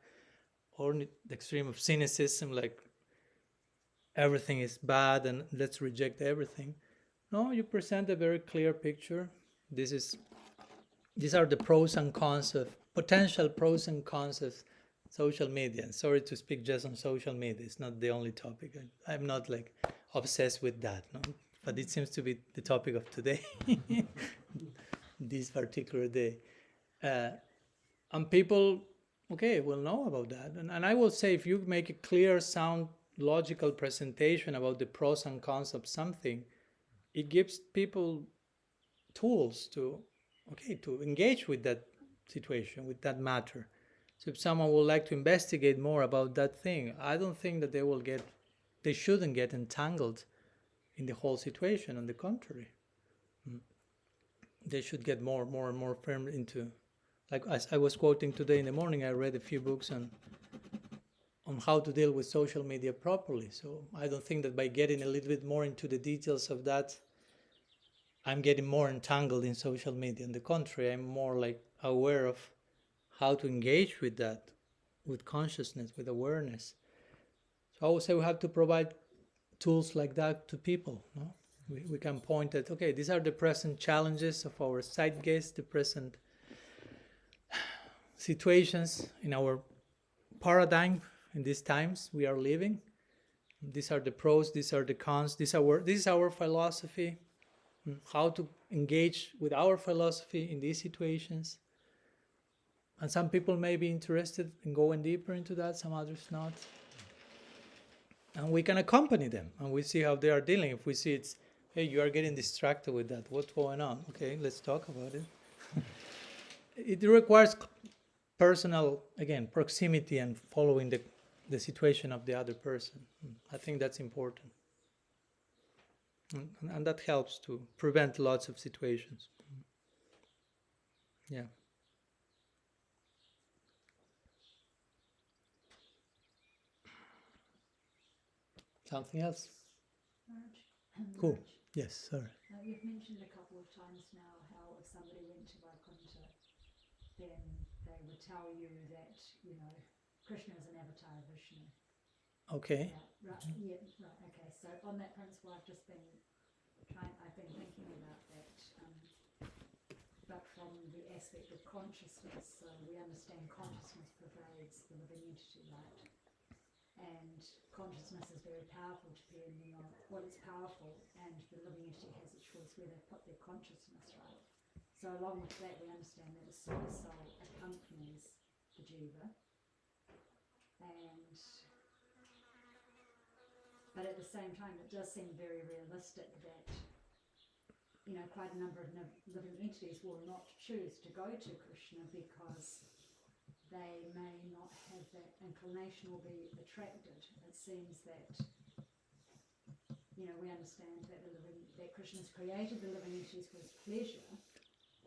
Or the extreme of cynicism, everything is bad and let's reject everything. No, you present a very clear picture. These are the pros and cons of potential pros and cons of social media. And sorry to speak just on social media. It's not the only topic. I'm not obsessed with that, no? But it seems to be the topic of today, this particular day. And people, will know about that. And I will say, if you make a clear, sound, logical presentation about the pros and cons of something, it gives people tools to engage with that situation, with that matter. So if someone would like to investigate more about that thing, I don't think that they shouldn't get entangled in the whole situation. On the contrary, they should get more and more firm into, as I was quoting today in the morning, I read a few books on how to deal with social media properly. So I don't think that by getting a little bit more into the details of that, I'm getting more entangled in social media. On the contrary, I'm more aware of how to engage with that, with consciousness, with awareness. So I would say we have to provide tools like that to people. No? We can point at, okay, these are the present challenges of our zeitgeist, the present situations in our paradigm in these times we are living. These are the pros, these are the cons, this is our philosophy, how to engage with our philosophy in these situations. And some people may be interested in going deeper into that, some others not. And we can accompany them and we see how they are dealing. If we see it's, hey, you are getting distracted with that, what's going on? Okay, let's talk about it. It requires personal, again, proximity and following the situation of the other person. I think that's important. And that helps to prevent lots of situations. Yeah. Something else? Cool. Yes, sorry. You've mentioned a couple of times now how if somebody went to Vaikuntha, then they would tell you that, Krishna is an avatar of Vishnu. Okay. Yeah, right, okay. So on that principle, I've been thinking about that, but from the aspect of consciousness. So we understand consciousness pervades the living entity, right? And consciousness is very powerful depending on what is powerful, and the living entity has a choice where they put their consciousness, right? So along with that, we understand that the super soul accompanies the jiva, but at the same time, it does seem very realistic that quite a number of living entities will not choose to go to Krishna because they may not have that inclination or be attracted. It seems that, we understand that Krishna's created the living entities for his pleasure,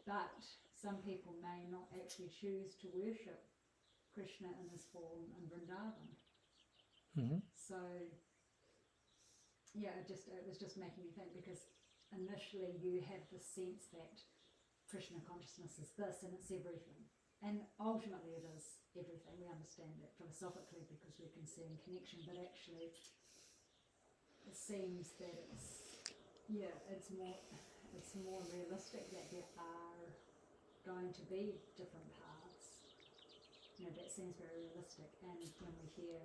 but some people may not actually choose to worship Krishna in his form in Vrindavan. Mm-hmm. So, it was just making me think, because initially you have the sense that Krishna consciousness is this and it's everything. And ultimately it is everything. We understand that philosophically because we can see in connection, but actually it seems that it's more realistic that there are going to be different paths. That seems very realistic. And when we hear,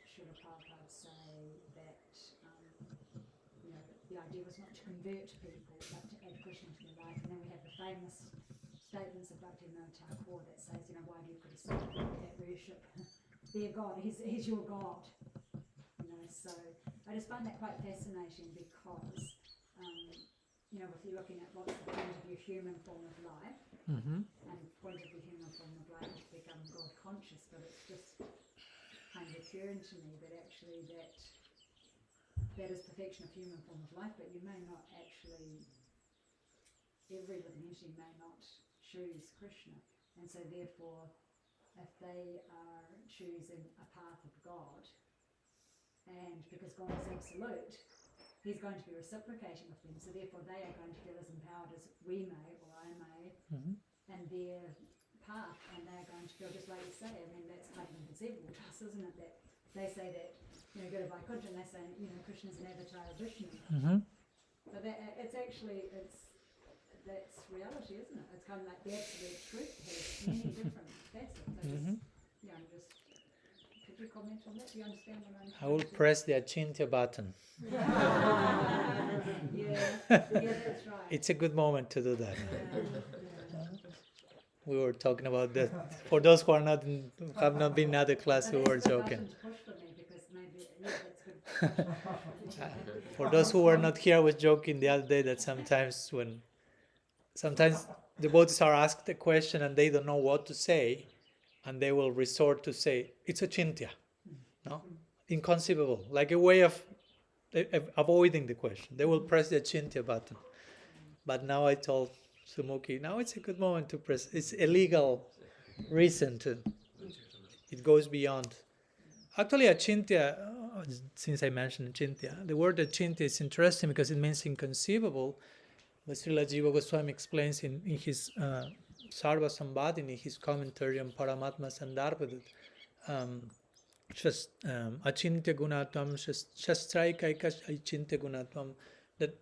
Srila Prabhupada say that, the idea was not to convert people, but to add Krishna to their life. And then we have the famous statements of Bhaktivinoda Thakur that says, why do you criticize people that worship their God? He's your God. So I just find that quite fascinating because, if you're looking at what's the point of your human form of life, Mm-hmm. and point of the human form of life to become God conscious, but it's just kind of occurring to me that actually that is perfection of human form of life, but you may not actually, every living entity may not choose Krishna, and so therefore if they are choosing a path of God, and because God is absolute, he's going to be reciprocating with them, so therefore they are going to feel as empowered as we may, or I may, Mm-hmm. and their path, and they're going to feel just like you say. That's kind of inconceivable to us, isn't it? That they say that, go to Vaikuntha and they say, Krishna's an avatar of Vishnu. Mm-hmm. But that's reality, isn't it? It's kind of like the absolute truth has many different facets. Could you comment on that? Do you understand what I'm saying? I will press the Achintya button. Yeah, that's right. It's a good moment to do that. Yeah. We were talking about that. For those who have not been in other class, we were joking. For those who were not here, I was joking the other day that sometimes devotees are asked a question and they don't know what to say, and they will resort to say, it's Achintya. No? Inconceivable. Like a way of avoiding the question. They will press the Achintya button. But now I told Sumukhi, now it's a good moment to press. It's a legal reason to. It goes beyond. Actually, Achintya, since I mentioned Achintya, the word Achintya is interesting because it means inconceivable. But Srila Jiva Goswami explains in his Sarva Sambhadini, his commentary on Paramatma Sandarbha, Achintya Gunatam, Shastraikaika Achintya Gunatam, that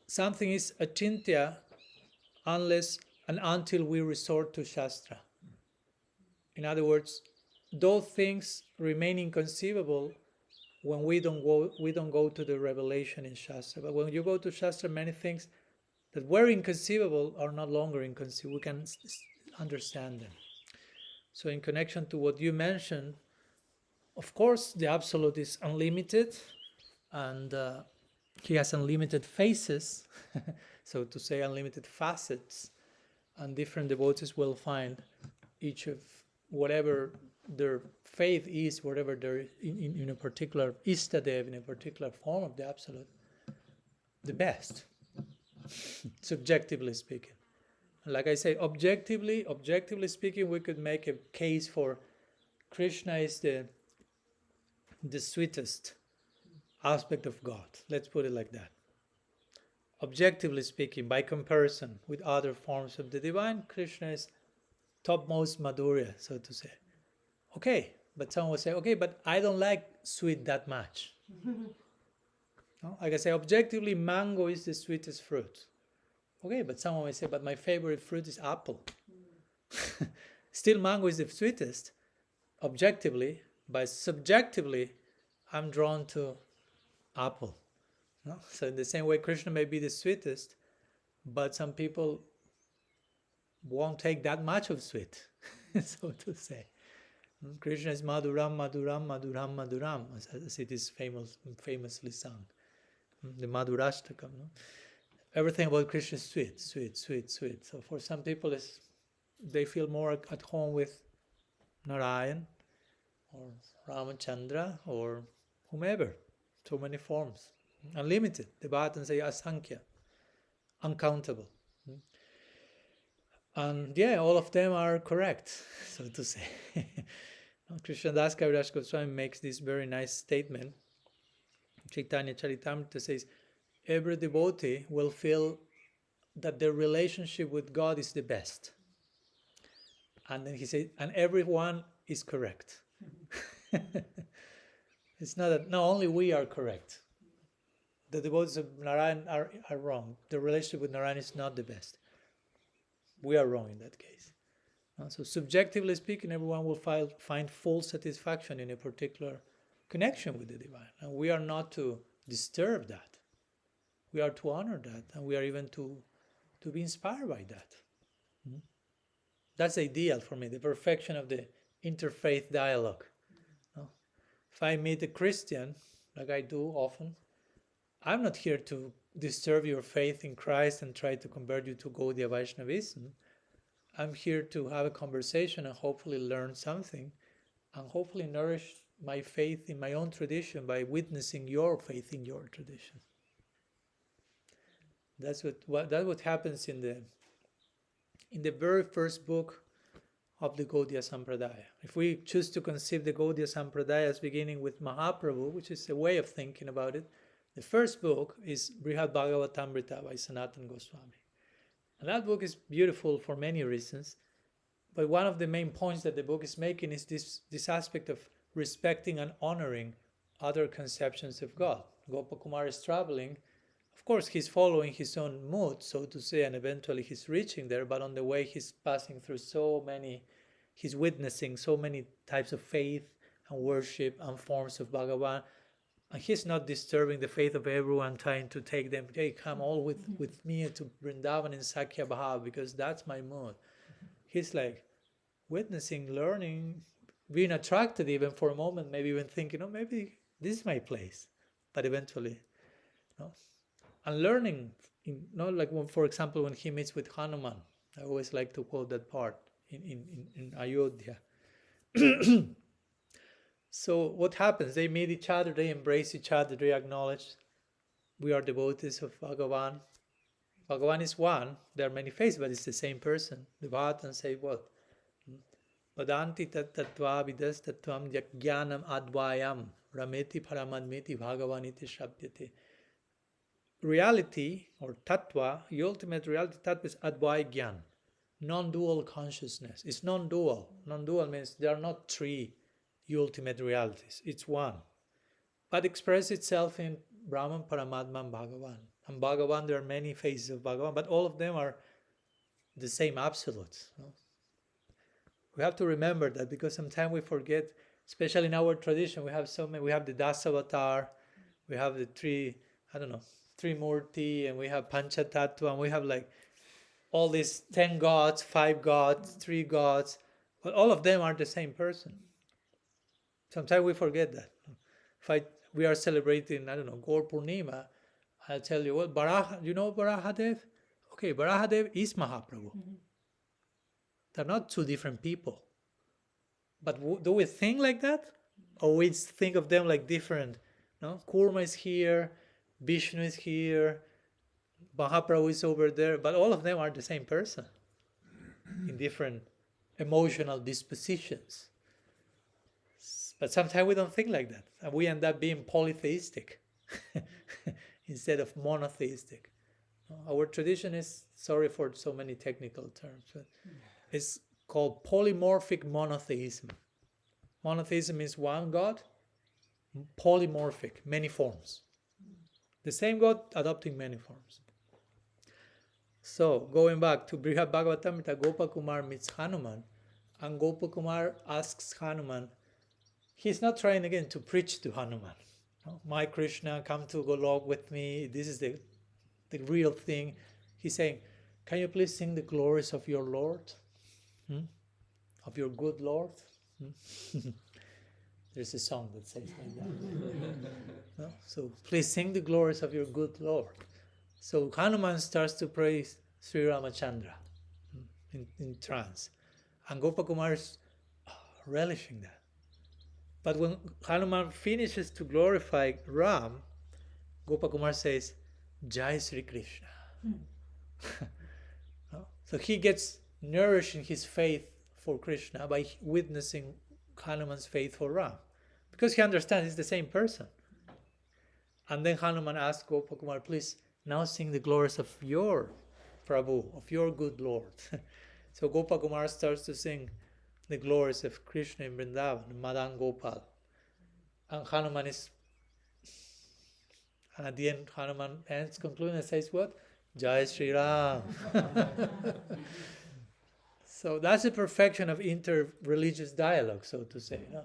something is Achintya unless and until we resort to Shastra. In other words, those things remain inconceivable when we don't go to the revelation in Shastra. But when you go to Shastra, many things that were inconceivable are no longer inconceivable. We can understand them. So in connection to what you mentioned, of course, the Absolute is unlimited, and he has unlimited faces, so to say, unlimited facets, and different devotees will find each of whatever their faith is, whatever they're in a particular Istadev, in a particular form of the Absolute, the best, subjectively speaking. Like I say, objectively speaking, we could make a case for Krishna is the sweetest aspect of God. Let's put it like that. Objectively speaking, by comparison with other forms of the divine, Krishna is topmost Madhurya, so to say. Okay, but someone will say, okay, but I don't like sweet that much. No? Like I say, objectively, mango is the sweetest fruit. Okay, but someone may say, but my favorite fruit is apple. Still, mango is the sweetest, objectively, but subjectively, I'm drawn to apple. No? So in the same way, Krishna may be the sweetest, but some people won't take that much of sweet, so to say. Krishna is Madhuram, Madhuram, Madhuram, Madhuram, as it is famously sung. The Madhurashtakam. No? Everything about Krishna is sweet, sweet, sweet, sweet. So for some people, they feel more at home with Narayan or Ramachandra or whomever. So many forms. Unlimited. The Bhatans say asankhya, uncountable. And yeah, all of them are correct, so to say. Krishnadas Kaviraj Goswami makes this very nice statement. Chaitanya Charitamrita says, every devotee will feel that their relationship with God is the best. And then he says, and everyone is correct. It's not that, no, only we are correct. The devotees of Narayan are wrong. The relationship with Narayan is not the best. We are wrong in that case. So subjectively speaking, everyone will find full satisfaction in a particular connection with the divine. And we are not to disturb that. We are to honor that, and we are even to be inspired by that. That's ideal for me, the perfection of the interfaith dialogue. If I meet a Christian, like I do often, I'm not here to disturb your faith in Christ and try to convert you to Gaudiya Vaishnavism. I'm here to have a conversation and hopefully learn something, and hopefully nourish my faith in my own tradition by witnessing your faith in your tradition. That's what happens in the very first book of the Gaudiya Sampradaya. If we choose to conceive the Gaudiya Sampradaya as beginning with Mahaprabhu, which is a way of thinking about it, the first book is Brihad Bhagavatamrita by Sanatana Goswami. And that book is beautiful for many reasons, but one of the main points that the book is making is this aspect of respecting and honoring other conceptions of God. Gopakumar is traveling. Of course, he's following his own mood, so to say, and eventually he's reaching there, but on the way he's passing through he's witnessing so many types of faith and worship and forms of Bhagavan. And he's not disturbing the faith of everyone, trying to take them, hey, come all with me to Vrindavan in Sakya Bhav, because that's my mood. He's like witnessing, learning, being attracted even for a moment, maybe even thinking, oh, maybe this is my place. But eventually, and learning, like when, for example, when he meets with Hanuman, I always like to quote that part in Ayodhya. So what happens? They meet each other, they embrace each other, they acknowledge we are devotees of Bhagavan. Bhagavan is one. There are many faces, but it's the same person. The Bhatans say what? Vadanti tattva vidas tattvam jnanam advayam rameti paramadmeti bhagavaniti shabdyate. Reality, or tattva, the ultimate reality, tattva is advaya jnana, non-dual consciousness. It's non-dual. Non-dual means there are not three ultimate realities. It's one. But expresses itself in Brahman, Paramatma, and Bhagavan. And Bhagavan, there are many faces of Bhagavan, but all of them are the same absolute. We have to remember that, because sometimes we forget, especially in our tradition, we have so many. We have the Dasavatar, we have the three Murti, and we have Panchatattva, and we have like all these 10 gods, 5 gods, 3 gods, but all of them are the same person. Sometimes we forget that. If we are celebrating, Gaur Purnima, I'll tell you, well, Varahadev? Okay, Varahadev is Mahaprabhu. They're not two different people. But do we think like that? Or we think of them like different? No? Kurma is here, Vishnu is here, Mahaprabhu is over there, but all of them are the same person in different emotional dispositions. But sometimes we don't think like that, and we end up being polytheistic instead of monotheistic. Our tradition is, sorry for so many technical terms, but it's called polymorphic monotheism. Monotheism is one God, polymorphic, many forms. The same God adopting many forms. So, going back to Brihad Bhagavatamrita, Gopakumar meets Hanuman, and Gopakumar asks Hanuman, he's not trying again to preach to Hanuman. No? My Krishna, come to Golok with me, this is the real thing. He's saying, can you please sing the glories of your Lord? Of your good Lord? There's a song that says like that. No? So please sing the glories of your good Lord. So Hanuman starts to praise Sri Ramachandra in trance. And Gopakumar is relishing that. But when Hanuman finishes to glorify Ram, Gopakumar says, Jai Sri Krishna. No? So he gets nourished in his faith for Krishna by witnessing Hanuman's faith for Ram. Because he understands he's the same person. And then Hanuman asks Gopakumar, please now sing the glories of your Prabhu, of your good Lord. So Gopakumar starts to sing the glories of Krishna in Vrindavan, Madan Gopal. And Hanuman is, and at the end Hanuman ends concluding and says what? Jai Sri Ram. So that's the perfection of inter-religious dialogue, so to say. No?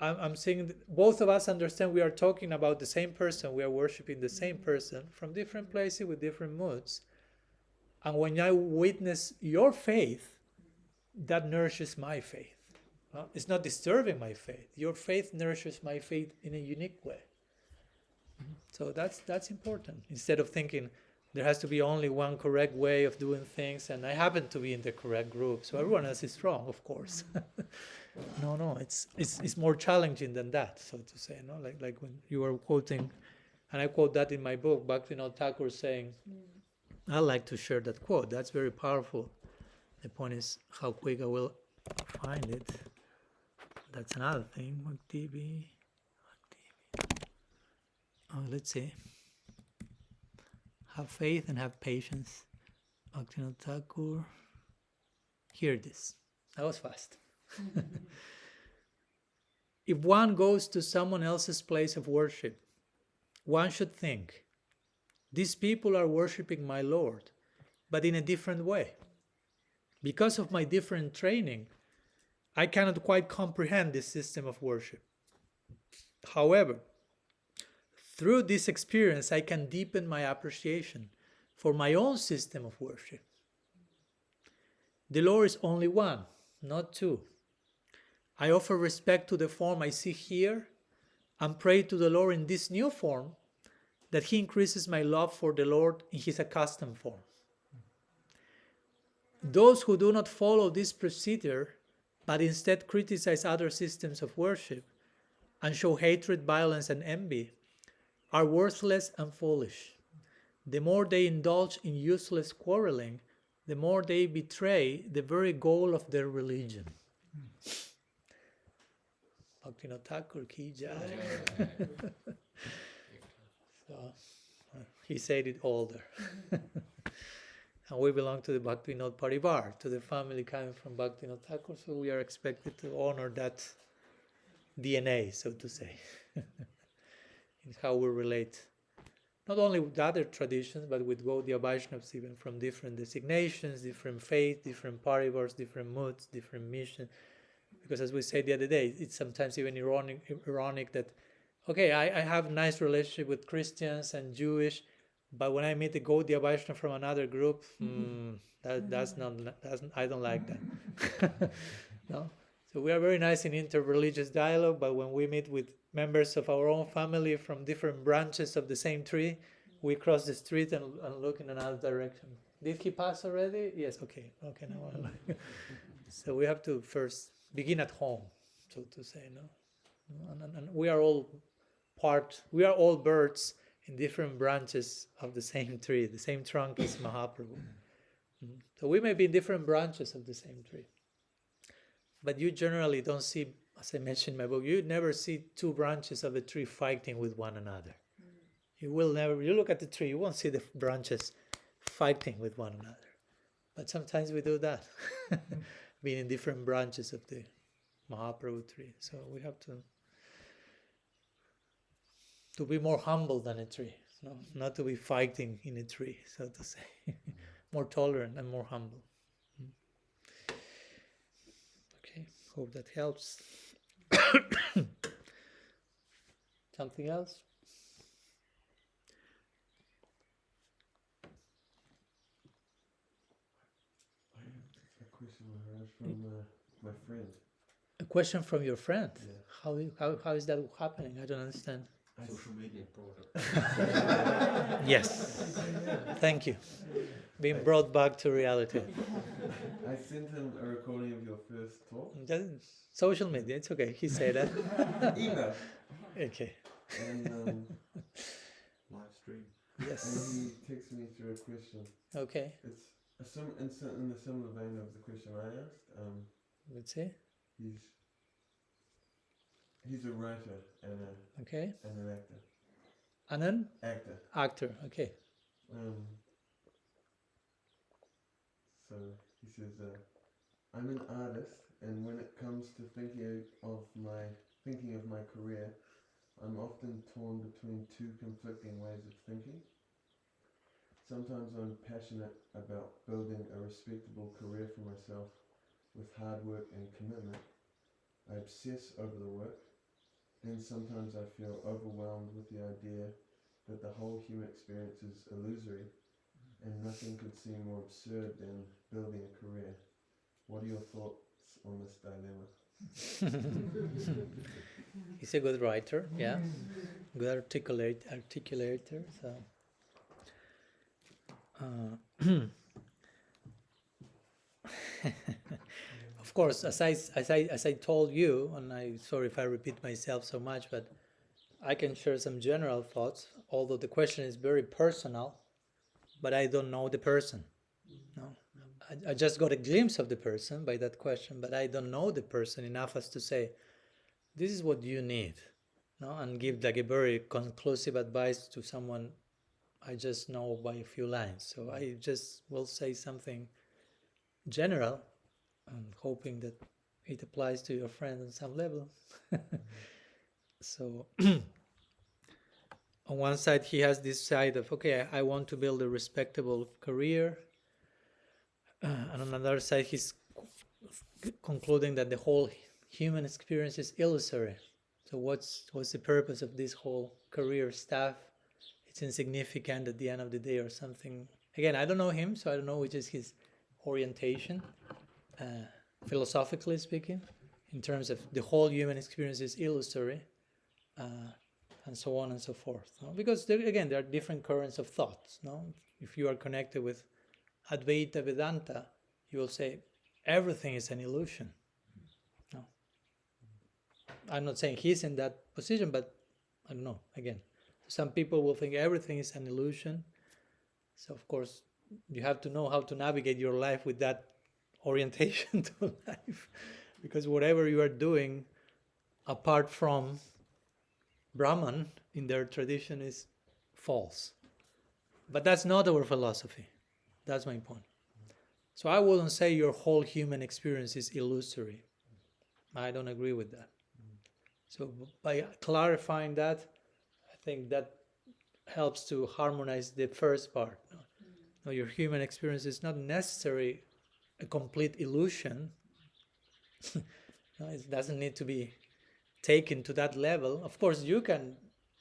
I'm saying both of us understand we are talking about the same person, we are worshipping the same person from different places with different moods. And when I witness your faith, that nourishes my faith. No? It's not disturbing my faith. Your faith nourishes my faith in a unique way. So that's important. Instead of thinking there has to be only one correct way of doing things, and I happen to be in the correct group, so everyone else is wrong, of course. No, it's more challenging than that, so to say. No, like when you were quoting, and I quote that in my book, Bhaktivinoda Thakur saying, I like to share that quote. That's very powerful. The point is how quick I will find it. That's another thing. Let's see. Have faith and have patience. Bhaktivinoda Thakur. Hear this. That was fast. If one goes to someone else's place of worship, one should think, these people are worshipping my Lord, but in a different way. Because of my different training, I cannot quite comprehend this system of worship. However, through this experience, I can deepen my appreciation for my own system of worship. The Lord is only one, not two. I offer respect to the form I see here and pray to the Lord in this new form that He increases my love for the Lord in His accustomed form. Those who do not follow this procedure, but instead criticize other systems of worship and show hatred, violence, and envy, are worthless and foolish. The more they indulge in useless quarreling, the more they betray the very goal of their religion. Bhaktivinoda Thakur ki jai. So, he said it all there. And we belong to the Bhaktivinoda Parivar, to the family coming from Bhaktivinoda Thakur, so we are expected to honor that DNA, so to say, in how we relate not only with other traditions, but with Gaudiya Vaishnavas even from different designations, different faith, different parivars, different moods, different mission. Because as we said the other day, it's sometimes even ironic that, okay, I have a nice relationship with Christians and Jewish, but when I meet a Gaudiya Vaishnava from another group, I don't like that. No? So we are very nice in interreligious dialogue, but when we meet with members of our own family from different branches of the same tree, we cross the street and look in another direction. Did he pass already? Yes, okay, now I like. So we have to first begin at home, so to say, no? And we are all birds in different branches of the same tree. The same trunk is Mahaprabhu. So we may be in different branches of the same tree. But you generally don't see, as I mentioned in my book, you never see two branches of a tree fighting with one another. You look at the tree, you won't see the branches fighting with one another. But sometimes we do that, being in different branches of the Mahaprabhu tree. So we have to be more humble than a tree, no? Not to be fighting in a tree, so to say. More tolerant and more humble. Okay, hope that helps. Something else? I have a question from my friend. A question from your friend? Yeah. How is that happening? I don't understand. Social media Yes. Thank you. Being brought back to reality. I sent him a recording of your first talk. Social media, it's okay. He said that. Email. Okay. And Live stream. Yes. and he texted me through a question. Okay. It's in the similar vein of the question I asked. Let's see. He's a writer and an actor. Anand? Actor. Actor. Okay. So he says, I'm an artist, and when it comes to thinking of my career, I'm often torn between two conflicting ways of thinking. Sometimes I'm passionate about building a respectable career for myself with hard work and commitment. I obsess over the work. Then sometimes I feel overwhelmed with the idea that the whole human experience is illusory, and nothing could seem more absurd than building a career. What are your thoughts on this dilemma? He's a good writer, yeah. Good articulator. So, of course, as I told you, and I'm sorry if I repeat myself so much, but I can share some general thoughts. Although the question is very personal, but I don't know the person. No, I just got a glimpse of the person by that question, but I don't know the person enough as to say, this is what you need, no, and give like a very conclusive advice to someone I just know by a few lines. So I just will say something general, and hoping that it applies to your friend on some level. So on one side, he has this side of, okay, I want to build a respectable career. And on another side, he's concluding that the whole human experience is illusory. So what's the purpose of this whole career stuff? It's insignificant at the end of the day or something. Again, I don't know him, so I don't know which is his orientation, philosophically speaking, in terms of the whole human experience is illusory, and so on and so forth. No? Because there are different currents of thoughts. No? If you are connected with Advaita Vedanta, you will say everything is an illusion. No. I'm not saying he's in that position, but I don't know. Again, some people will think everything is an illusion. So of course, you have to know how to navigate your life with that orientation to life, because whatever you are doing apart from Brahman in their tradition is false. But that's not our philosophy. That's my point. So I wouldn't say your whole human experience is illusory. I don't agree with that. So by clarifying that, I think that helps to harmonize the first part. No, your human experience is not necessarily a complete illusion. No, it doesn't need to be taken to that level. Of course,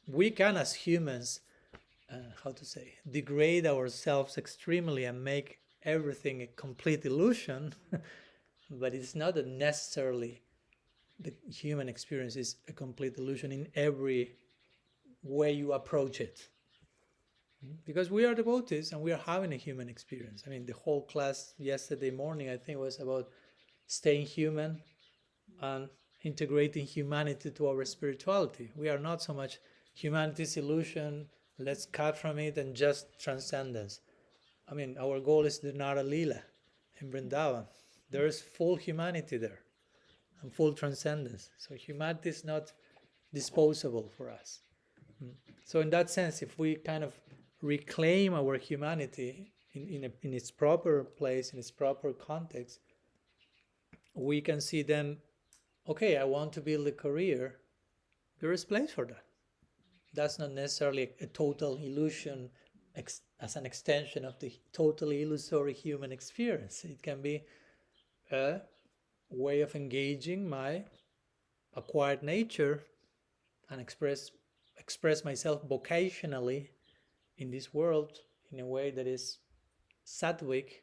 we can as humans, degrade ourselves extremely and make everything a complete illusion, but it's not that necessarily the human experience is a complete illusion in every way you approach it. Because we are devotees and we are having a human experience. I mean, the whole class yesterday morning, I think, was about staying human and integrating humanity to our spirituality. We are not so much humanity's illusion, let's cut from it and just transcendence. I mean, our goal is the Nara Lila in Vrindavan. There is full humanity there and full transcendence. So humanity is not disposable for us. So in that sense, if we kind of reclaim our humanity in its proper place, in its proper context, we can see then, okay, I want to build a career. There is place for that. That's not necessarily a total illusion as an extension of the totally illusory human experience. It can be a way of engaging my acquired nature and express myself vocationally in this world in a way that is sattvic,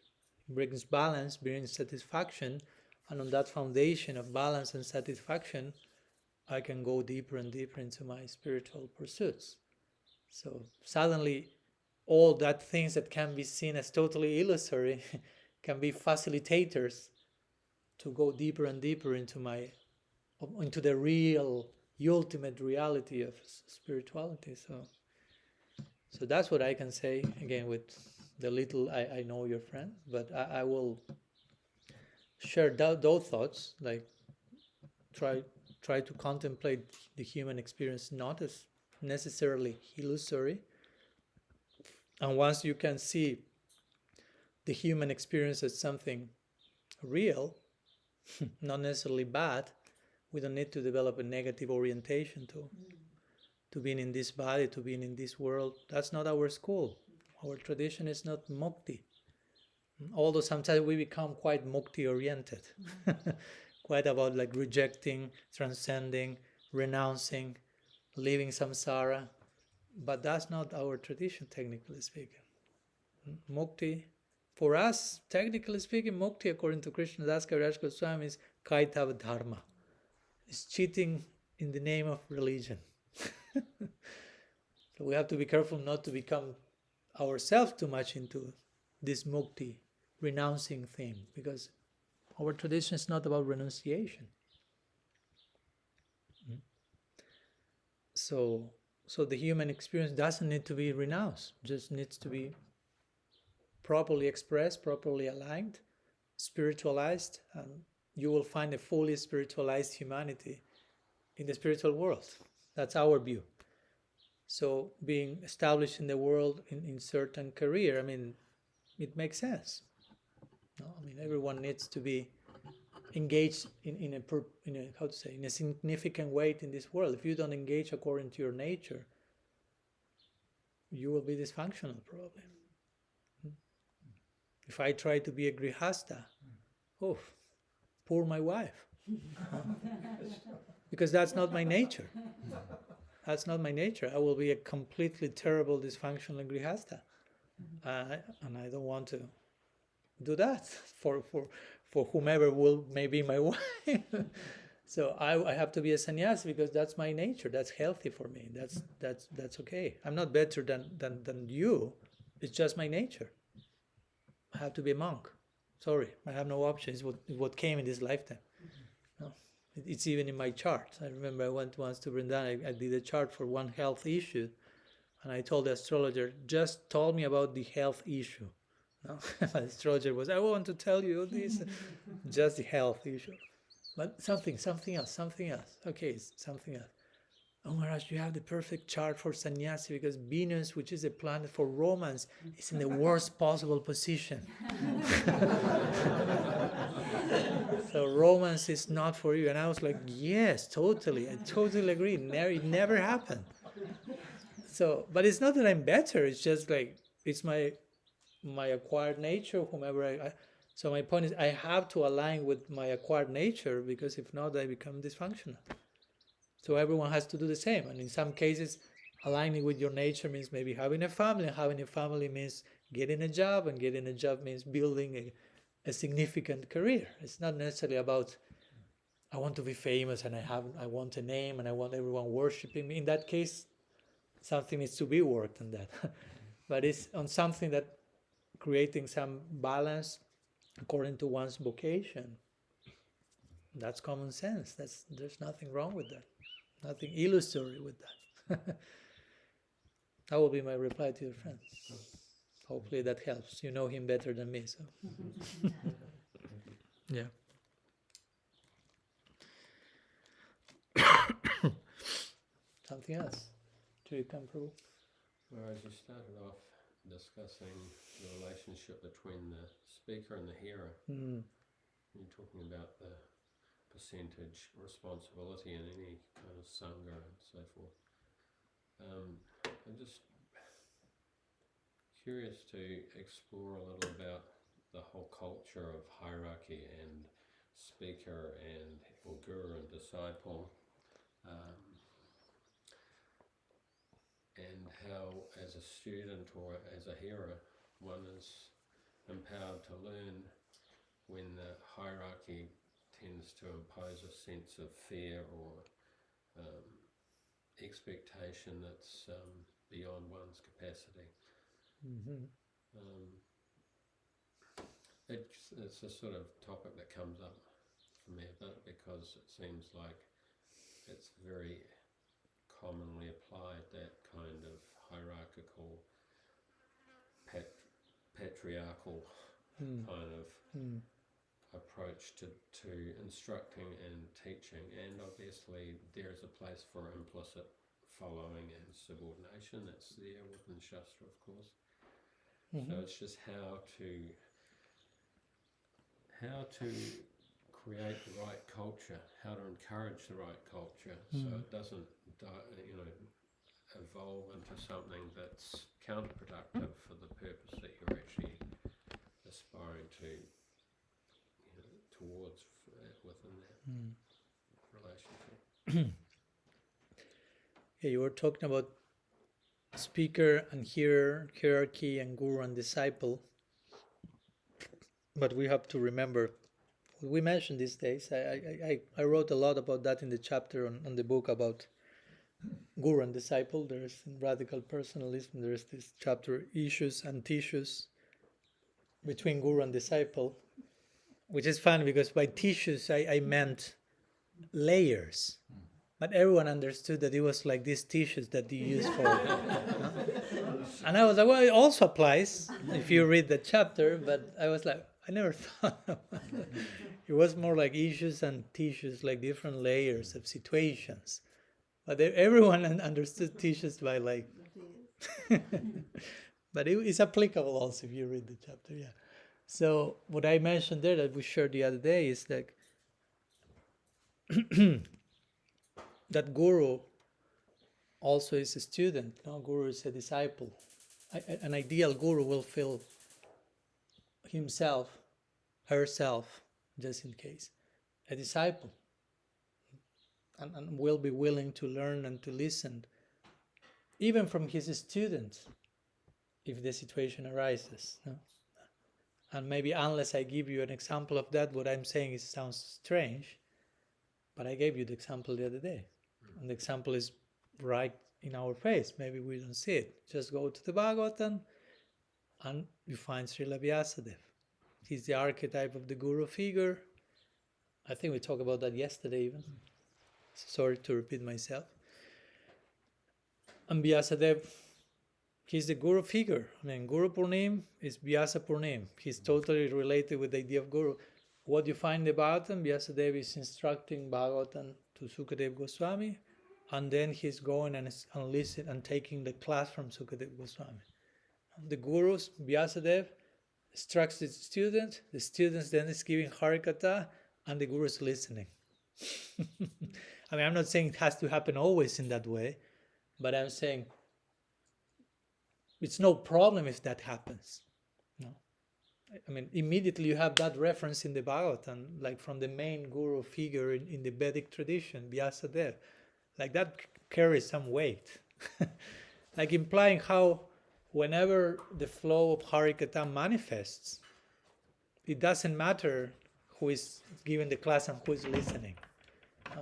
brings balance, brings satisfaction, and on that foundation of balance and satisfaction, I can go deeper and deeper into my spiritual pursuits. So suddenly, all that things that can be seen as totally illusory can be facilitators to go deeper and deeper into the real, ultimate reality of spirituality. So that's what I can say, again, with the little I know your friend, but I will share those thoughts, like try to contemplate the human experience not as necessarily illusory. And once you can see the human experience as something real, not necessarily bad, we don't need to develop a negative orientation to being in this body, to being in this world. That's not our school. Our tradition is not mukti. Although sometimes we become quite mukti-oriented, quite about like rejecting, transcending, renouncing, leaving samsara. But that's not our tradition, technically speaking. Mukti, for us, technically speaking, mukti, according to Krishna-das Kaviraj Goswami, is kaitava dharma. It's cheating in the name of religion. So we have to be careful not to become ourselves too much into this mukti, renouncing thing, because our tradition is not about renunciation. So the human experience doesn't need to be renounced, just needs to be properly expressed, properly aligned, spiritualized, and you will find a fully spiritualized humanity in the spiritual world. That's our view. So being established in the world in certain career, I mean, it makes sense. No? I mean, everyone needs to be engaged in a significant way in this world. If you don't engage according to your nature, you will be dysfunctional probably. If I try to be a grihasta, poor my wife. Because that's not my nature. That's not my nature. I will be a completely terrible, dysfunctional grihasta. And I don't want to do that for whomever may be my wife. So I have to be a sannyasi because that's my nature. That's healthy for me. That's okay. I'm not better than you. It's just my nature. I have to be a monk. Sorry, I have no option. It's what came in this lifetime. No, it's even in my chart. I remember I went once to Vrindavan. I did a chart for one health issue, and I told the astrologer, just tell me about the health issue. No? The astrologer was, I want to tell you this, just the health issue. But something else. Okay, something else. Oh Maharaj, you have the perfect chart for sannyasi because Venus, which is a planet for romance, is in the worst possible position. So romance is not for you. And I was like, yes, totally. I totally agree. It never happened. So, but it's not that I'm better. It's just like it's my acquired nature. So my point is, I have to align with my acquired nature, because if not, I become dysfunctional. So everyone has to do the same. And in some cases, aligning with your nature means maybe having a family, and having a family means getting a job, and getting a job means building a significant career. It's not necessarily about, I want to be famous and I want a name and I want everyone worshiping me. In that case, something needs to be worked on that. But it's on something that creating some balance according to one's vocation. That's common sense. There's nothing wrong with that. Nothing illusory with that. That will be my reply to your friend. Hopefully that helps. You know him better than me, so. Yeah. Something else? To come through? Whereas you started off discussing the relationship between the speaker and the hearer. You're talking about the percentage responsibility in any kind of sangha and so forth. I'm just curious to explore a little about the whole culture of hierarchy and speaker and or guru and disciple, and how as a student or as a hearer one is empowered to learn when the hierarchy tends to impose a sense of fear or expectation that's beyond one's capacity. It's a sort of topic that comes up for me a bit, because it seems like it's very commonly applied, that kind of hierarchical, patriarchal kind of approach to instructing and teaching, and obviously there's a place for implicit following and subordination. That's there within Shastra, of course. So it's just how to create the right culture, how to encourage the right culture, so it doesn't evolve into something that's counterproductive for the purpose that you're actually aspiring to towards within that relationship. Yeah, you were talking about speaker and hearer, hierarchy, and guru and disciple. But we have to remember, we mentioned these days, I wrote a lot about that in the chapter on the book about guru and disciple. There's in Radical Personalism, there's this chapter, issues and tissues between guru and disciple, which is funny because by tissues I meant layers. But everyone understood that it was like these tissues that you use for... And I was like, well, it also applies if you read the chapter, but I was like, I never thought about it. It was more like issues and tissues, like different layers of situations. But everyone understood tissues by like... But it's applicable also if you read the chapter, yeah. So what I mentioned there that we shared the other day is like... that guru also is a student. No, guru is a disciple. An ideal guru will feel himself, herself, just in case, a disciple, and will be willing to learn and to listen, even from his students, if the situation arises. No? And maybe unless I give you an example of that, what I'm saying sounds strange, but I gave you the example the other day. And the example is right in our face. Maybe we don't see it. Just go to the Bhagavatam and you find Srila Vyasadeva. He's the archetype of the guru figure. I think we talked about that yesterday even. Sorry to repeat myself. And Vyasadeva, he's the guru figure. I mean, Guru Purnim is Vyasa Purnim. He's totally related with the idea of guru. What you find in the Bhagavatam, Vyasadeva is instructing Bhagavatam to Sukadeva Goswami, and then he's going and listening and taking the class from Sukadeva Goswami. The gurus, Vyasadeva, instructs the students then is giving Harikatha, and the guru is listening. I mean, I'm not saying it has to happen always in that way, but I'm saying it's no problem if that happens. No, I mean, immediately you have that reference in the Bhagavatam, like from the main guru figure in the Vedic tradition, Vyasadeva. Like that carries some weight. Like implying how whenever the flow of Harikatha manifests, it doesn't matter who is giving the class and who is listening.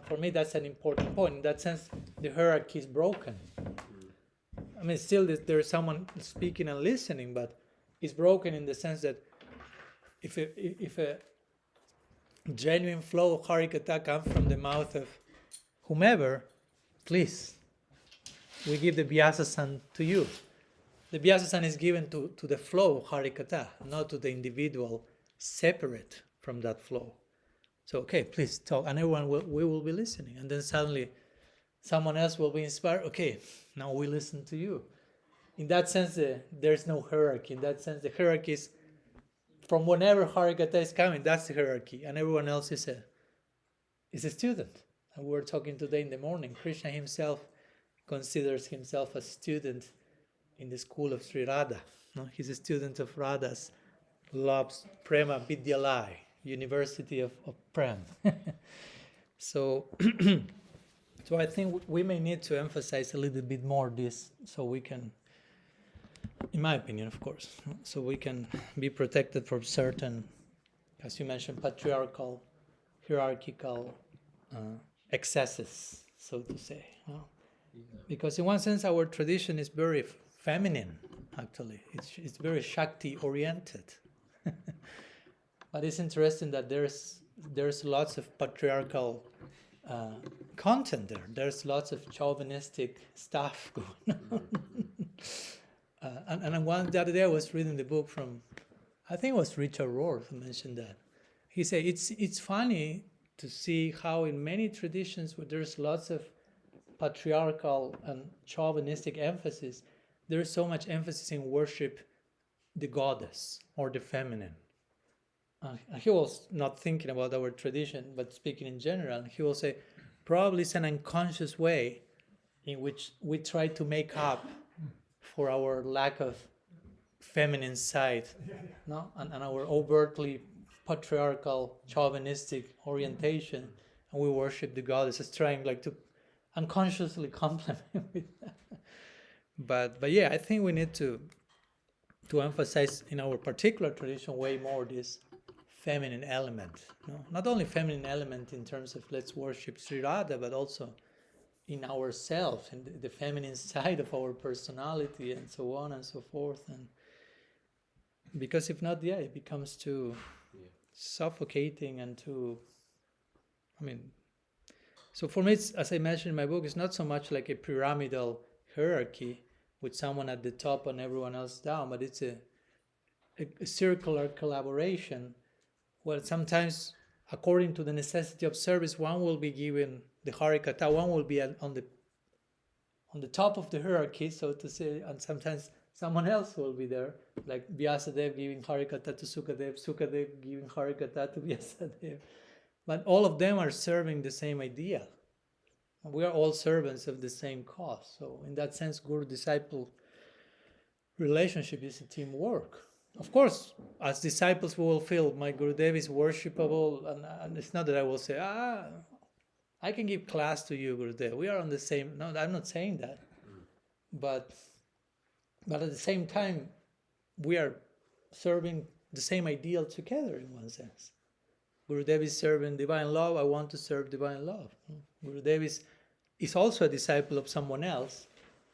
For me, that's an important point. In that sense, the hierarchy is broken. I mean, still there's someone speaking and listening, but it's broken in the sense that if a genuine flow of Harikatha comes from the mouth of whomever, please, we give the Vyasasan to you. The Vyasasan is given to the flow of Harikatha, not to the individual separate from that flow. So, okay, please talk, and everyone we will be listening. And then suddenly someone else will be inspired. Okay, now we listen to you. In that sense, there's no hierarchy. In that sense, the hierarchy is from whenever Harikatha is coming, that's the hierarchy. And everyone else is a student. And we were talking today in the morning. Krishna himself considers himself a student in the school of Sri Radha. No? He's a student of Radha's love's Prema Vidyalaya, University of Prem. So I think we may need to emphasize a little bit more this, so we can, in my opinion, of course, so we can be protected from certain, as you mentioned, patriarchal, hierarchical excesses, so to say. Because in one sense, our tradition is very feminine, actually. It's very Shakti-oriented. But it's interesting that there's lots of patriarchal content there. There's lots of chauvinistic stuff going on. And the other day I was reading the book from, I think it was Richard Rohr who mentioned that. He said it's funny to see how in many traditions where there's lots of patriarchal and chauvinistic emphasis, there's so much emphasis in worship the goddess or the feminine. He was not thinking about our tradition, but speaking in general. He will say, probably it's an unconscious way in which we try to make up for our lack of feminine side, no, and our overtly patriarchal, chauvinistic orientation, and we worship the goddess as trying like to unconsciously complement with that. But yeah, I think we need to emphasize in our particular tradition way more this feminine element. No? Not only feminine element in terms of let's worship Sri Radha, but also in ourselves and the feminine side of our personality and so on and so forth. And because if not, it becomes too suffocating and too, so for me, it's, as I mentioned in my book, it's not so much like a pyramidal hierarchy with someone at the top and everyone else down, but it's a circular collaboration where sometimes, according to the necessity of service, one will be given the Harikatha, one will be on the top of the hierarchy, so to say, and sometimes someone else will be there, like Vyasadeva giving Harikatha to Sukadev, Sukadev giving Harikatha to Vyasadeva. But all of them are serving the same idea. We are all servants of the same cause. So in that sense, guru-disciple relationship is a teamwork. Of course, as disciples, we will feel my Gurudev is worshipable, and it's not that I will say, I can give class to you, Gurudev. We are on the same. No, I'm not saying that. But at the same time, we are serving the same ideal together in one sense. Gurudev is serving divine love. I want to serve divine love. Gurudev is also a disciple of someone else.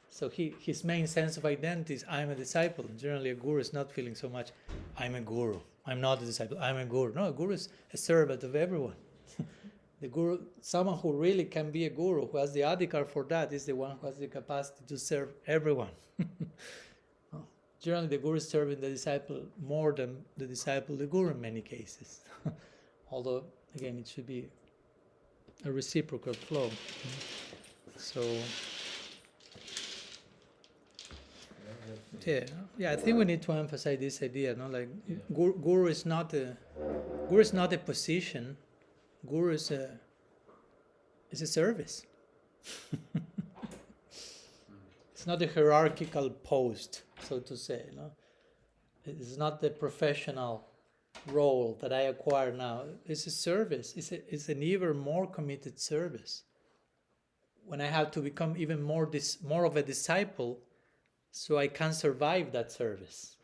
So his main sense of identity is I'm a disciple. Generally, a guru is not feeling so much, I'm a guru. I'm not a disciple. I'm a guru. No, a guru is a servant of everyone. The guru, someone who really can be a guru, who has the adhikar for that, is the one who has the capacity to serve everyone. Generally, the guru is serving the disciple more than the disciple the guru in many cases. Although, again, it should be a reciprocal flow. So, I think we need to emphasize this idea. No, like guru is not a position. Guru is a service. It's It's not a hierarchical post, so to say. No? It's not the professional role that I acquire now. It's a service. It's an even more committed service. When I have to become even more of a disciple, so I can survive that service.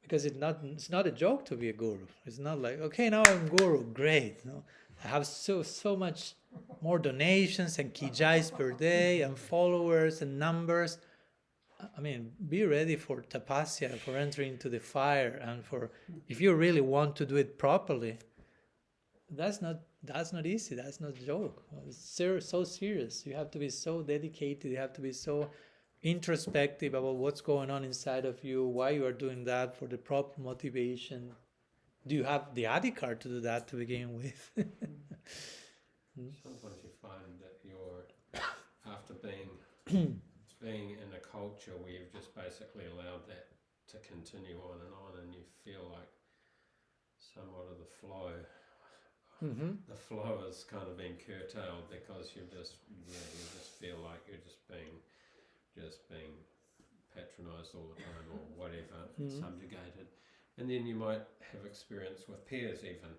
Because it's not a joke to be a guru. It's not like, okay, now I'm guru, great. No? I have so much more donations and kijais per day and followers and numbers. I mean, be ready for tapasya, for entering into the fire, and for, if you really want to do it properly, that's not easy. That's not a joke. It's so serious. You have to be so dedicated. You have to be so introspective about what's going on inside of you, why you are doing that, for the proper motivation. Do you have the adhikar to do that to begin with? Sometimes you find that you're, after being in a culture where you've just basically allowed that to continue on, and you feel like somewhat of the flow is kind of being curtailed, because you just feel like you're just being patronised all the time, or whatever, subjugated. And then you might have experience with peers even.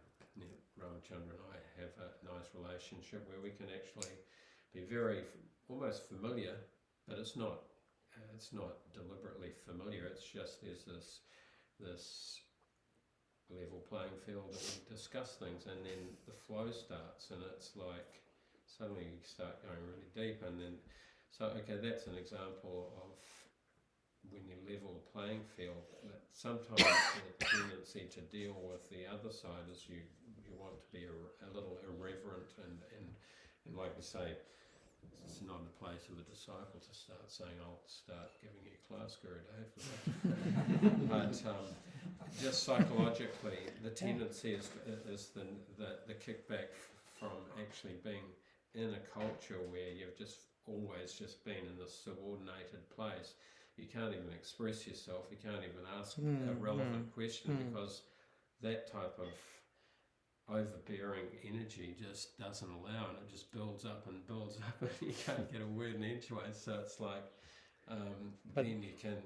Ramachandra and I have a nice relationship where we can actually be very almost familiar, but it's not deliberately familiar. It's just there's this level playing field that we discuss things, and then the flow starts, and it's like suddenly you start going really deep, and then that's an example of when you level the playing field. That sometimes the tendency to deal with the other side is you want to be a little irreverent and like you say, it's not a place of a disciple to start saying, I'll start giving you class Guru Day for that. But just psychologically, the tendency is the kickback from actually being in a culture where you've just always just been in this subordinated place. You can't even express yourself, you can't even ask a relevant question, because that type of overbearing energy just doesn't allow, and it just builds up and you can't get a word in edgeways. So it's like then you can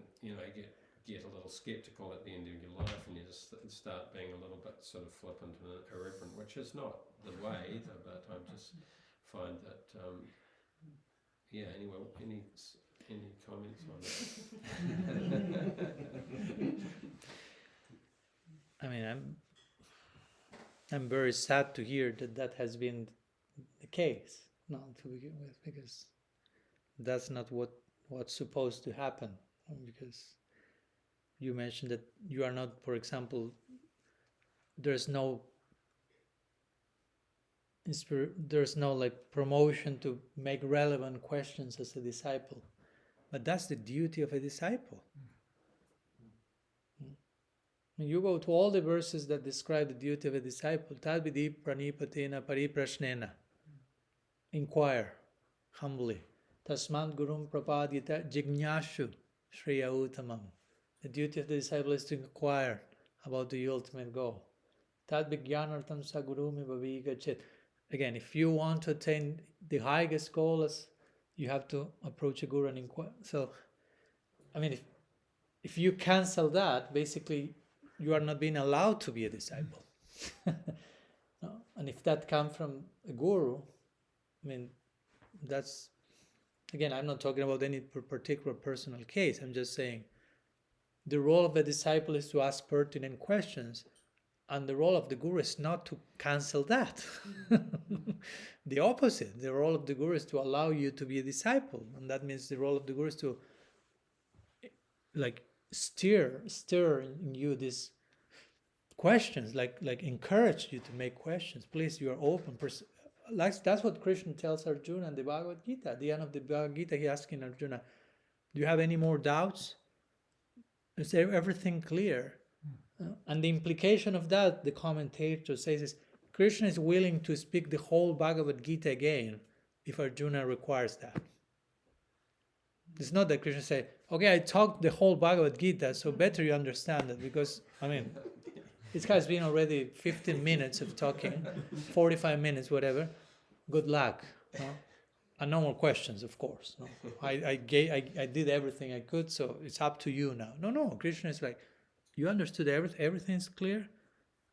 get a little skeptical at the end of your life, and you just start being a little bit sort of flippant and irreverent, which is not the way either. But I just find that anyway, any comments on that? I mean, I'm very sad to hear that has been the case, to begin with, because that's not what's supposed to happen. Because you mentioned that you are not, for example, there's no like promotion to make relevant questions as a disciple, but that's the duty of a disciple. When you go to all the verses that describe the duty of a disciple, tadvidi pranipatena pariprashnena, inquire humbly, tasmant gurum prapadyata jignashu shriya uttamam. The duty of the disciple is to inquire about the ultimate goal. Tad vijnanartam sa gurumi bhavigachet. Again, if you want to attain the highest goal, you have to approach a guru and inquire. So, I mean, if you cancel that, basically you are not being allowed to be a disciple. No? And if that comes from a guru, I mean, that's, again, I'm not talking about any particular personal case. I'm just saying the role of a disciple is to ask pertinent questions, and the role of the guru is not to cancel that. The opposite. The role of the guru is to allow you to be a disciple, and that means the role of the guru is to stir in you these questions, like encourage you to make questions. Please, you are open. That's what Krishna tells Arjuna in the Bhagavad Gita. At the end of the Bhagavad Gita, he asking Arjuna, do you have any more doubts? Is everything clear? And the implication of that, the commentator says, is Krishna is willing to speak the whole Bhagavad Gita again if Arjuna requires that. It's not that Krishna say, okay, I talked the whole Bhagavad Gita, so better you understand it, because, I mean, this guy's been already 15 minutes of talking, 45 minutes, whatever. Good luck. And no more questions, of course. No. I did everything I could, so it's up to you now. No. Krishna is like, you understood everything's clear,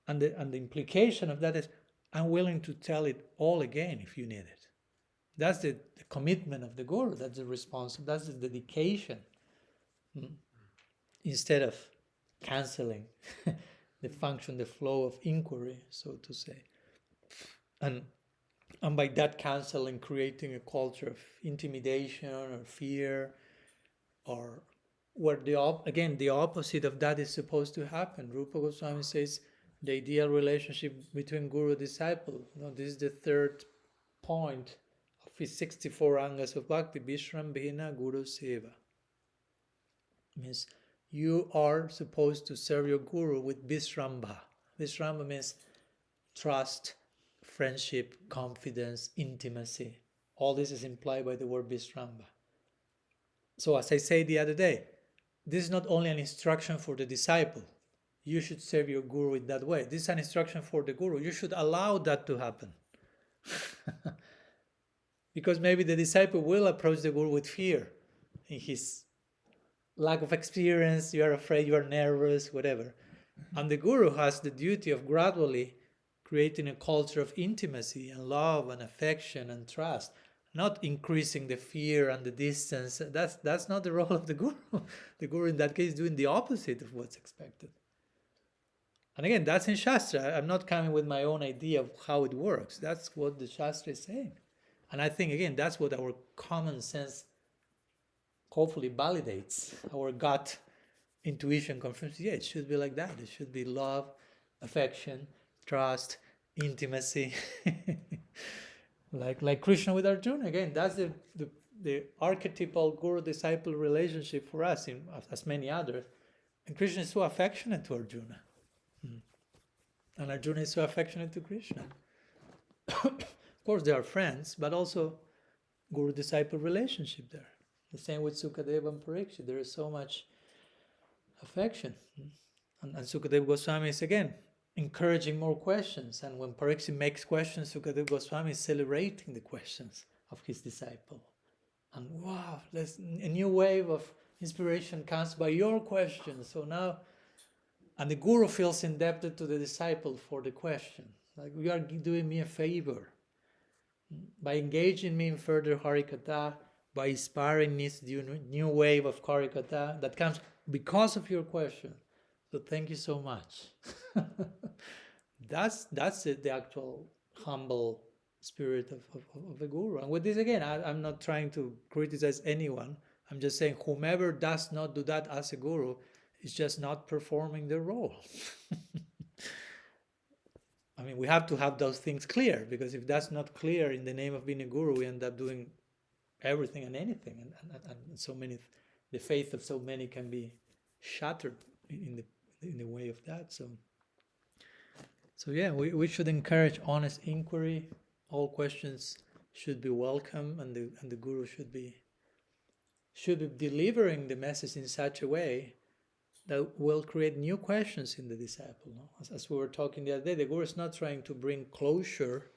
and the implication of that is, I'm willing to tell it all again if you need it. That's the commitment of the Guru. That's the response. That's the dedication. Instead of canceling the function, the flow of inquiry, so to say, and by that canceling, creating a culture of intimidation or fear, or where the opposite of that is supposed to happen. Rupa Goswami says the ideal relationship between guru and disciple. This is the third point of his 64 angas of bhakti. Vishram Bhina Guru Seva. Means you are supposed to serve your guru with Vishrambha. Vishrambha means trust, friendship, confidence, intimacy. All this is implied by the word Vishrambha. So as I said the other day, this is not only an instruction for the disciple. You should serve your guru in that way. This is an instruction for the guru. You should allow that to happen. Because maybe the disciple will approach the guru with fear. In his lack of experience, you are afraid, you are nervous, whatever. And the guru has the duty of gradually creating a culture of intimacy and love and affection and trust, not increasing the fear and the distance. That's not the role of the guru. The guru in that case is doing the opposite of what's expected. And again, that's in Shastra. I'm not coming with my own idea of how it works. That's what the Shastra is saying. And I think, again, that's what our common sense hopefully validates. Our gut intuition confirms, yeah, it should be like that. It should be love, affection, trust, intimacy. like Krishna with Arjuna. Again, that's the archetypal guru-disciple relationship for us, as many others. And Krishna is so affectionate to Arjuna. And Arjuna is so affectionate to Krishna. Of course, they are friends, but also guru-disciple relationship there. The same with Sukadeva and Parikshit. There is so much affection. And Sukadeva Goswami is, again, encouraging more questions. And when Parikshit makes questions, Sukadeva Goswami is celebrating the questions of his disciple. And wow, a new wave of inspiration comes by your questions. So now, and the guru feels indebted to the disciple for the question. Like, you are doing me a favor. By engaging me in further Harikatha, by inspiring this new wave of Harikatha that comes because of your question. So thank you so much. That's the actual humble spirit of the guru. And with this, again, I'm not trying to criticize anyone. I'm just saying whomever does not do that as a guru is just not performing their role. I mean, we have to have those things clear, because if that's not clear in the name of being a guru, we end up doing everything and anything, and so many, the faith of so many can be shattered in the way of that. So yeah, we should encourage honest inquiry. All questions should be welcome, and the guru should be delivering the message in such a way that will create new questions in the disciple. No? As we were talking the other day, the guru is not trying to bring closure,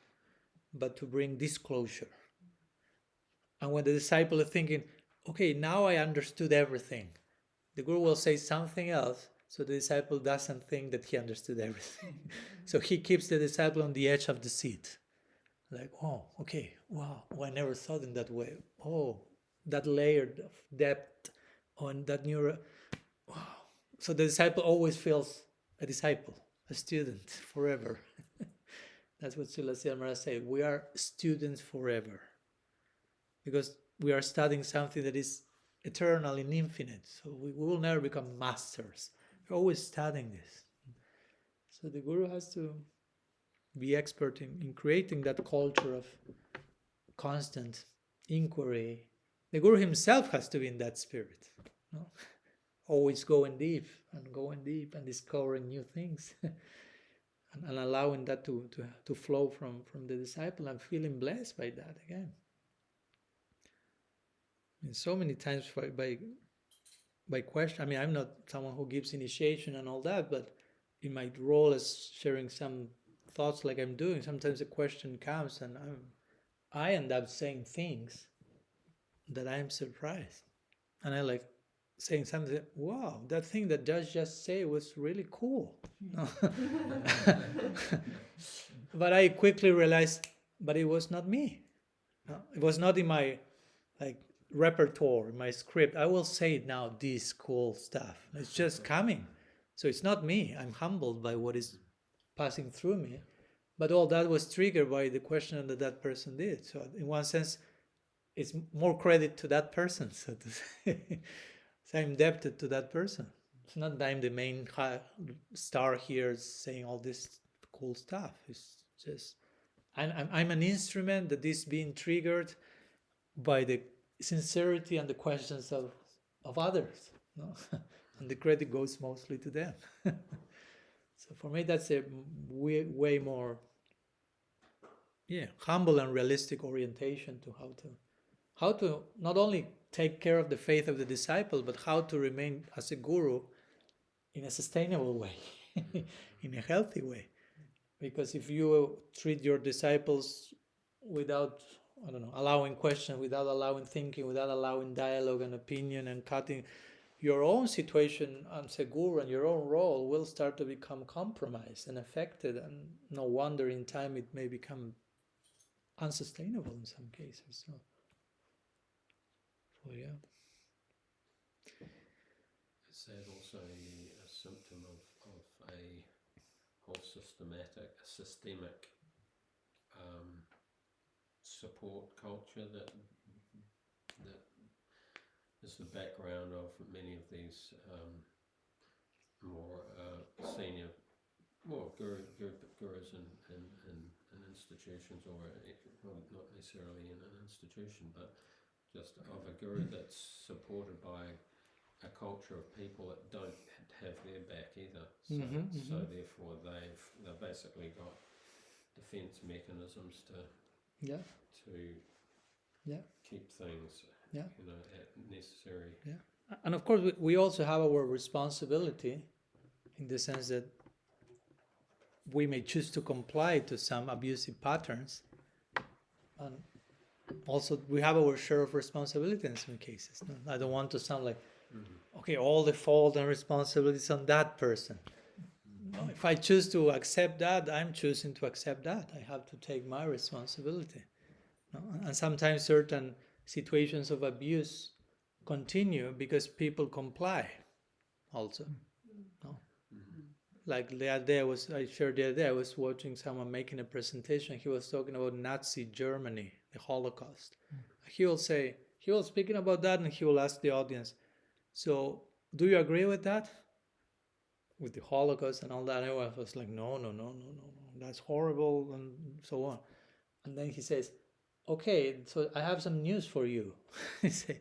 but to bring disclosure. And when the disciple is thinking, okay, now I understood everything, the guru will say something else, so the disciple doesn't think that he understood everything. So he keeps the disciple on the edge of the seat. Like, oh, okay, wow, I never thought in that way. Oh, that layer of depth on that neuro. Wow. So the disciple always feels a disciple, a student forever. That's what Srila Sridhar Maharaj said. We are students forever. Because we are studying something that is eternal and infinite. So we will never become masters. We're always studying this. So the guru has to be expert in creating that culture of constant inquiry. The guru himself has to be in that spirit. No? Always going deep and discovering new things. and allowing that to flow from the disciple and feeling blessed by that again. And so many times by question, I mean, I'm not someone who gives initiation and all that, but in my role as sharing some thoughts like I'm doing, sometimes a question comes and I end up saying things that I'm surprised. And I like saying something, wow, that thing that Judge just said was really cool. But I quickly realized, but it was not me. It was not in my repertoire, in my script. I will say now this cool stuff. It's just coming. So it's not me. I'm humbled by what is passing through me. But all that was triggered by the question that person did. So in one sense, it's more credit to that person, so to say. So I'm indebted to that person. It's not that I'm the main star here saying all this cool stuff. It's just I'm an instrument that is being triggered by the sincerity and the questions of others. No? And the credit goes mostly to them. So for me, that's a way more humble and realistic orientation to how to not only take care of the faith of the disciple, but how to remain as a guru in a sustainable way, in a healthy way. Because if you treat your disciples without, allowing question, without allowing thinking, without allowing dialogue and opinion and cutting, your own situation as a guru and your own role will start to become compromised and affected, and no wonder in time it may become unsustainable in some cases. So yeah. Is that also a symptom of a whole systemic support culture that is the background of many of these more senior, gurus in institutions, or not necessarily in an institution, but just of a guru that's supported by a culture of people that don't have their back either. So, so therefore they've basically got defense mechanisms to keep things at necessary. Yeah. And of course we also have our responsibility in the sense that we may choose to comply to some abusive patterns, and also we have our share of responsibility in some cases. No? I don't want to sound like okay, all the fault and responsibilities on that person. No, if I choose to accept that, I'm choosing to accept that. I have to take my responsibility. No? And sometimes certain situations of abuse continue because people comply also. No? Like the other day I was watching someone making a presentation. He was talking about Nazi Germany, the Holocaust. He was speaking about that, and he will ask the audience, so do you agree with that? With the Holocaust and all that? And I was like, no, that's horrible, and so on. And then he says, okay, so I have some news for you. He said,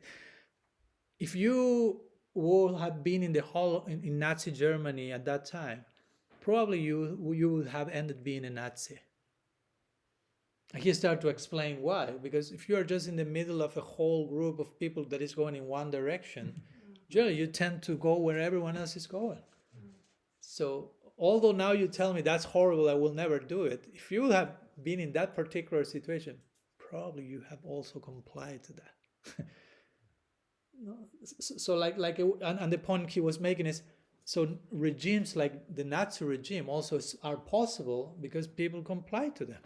if you would have been in Nazi Germany at that time, probably you would have ended being a Nazi. And he started to explain why. Because if you are just in the middle of a whole group of people that is going in one direction, generally you tend to go where everyone else is going. So although now you tell me that's horrible, I will never do it, if you have been in that particular situation, probably you have also complied to that. So and the point he was making is, so regimes like the Nazi regime also are possible because people comply to them.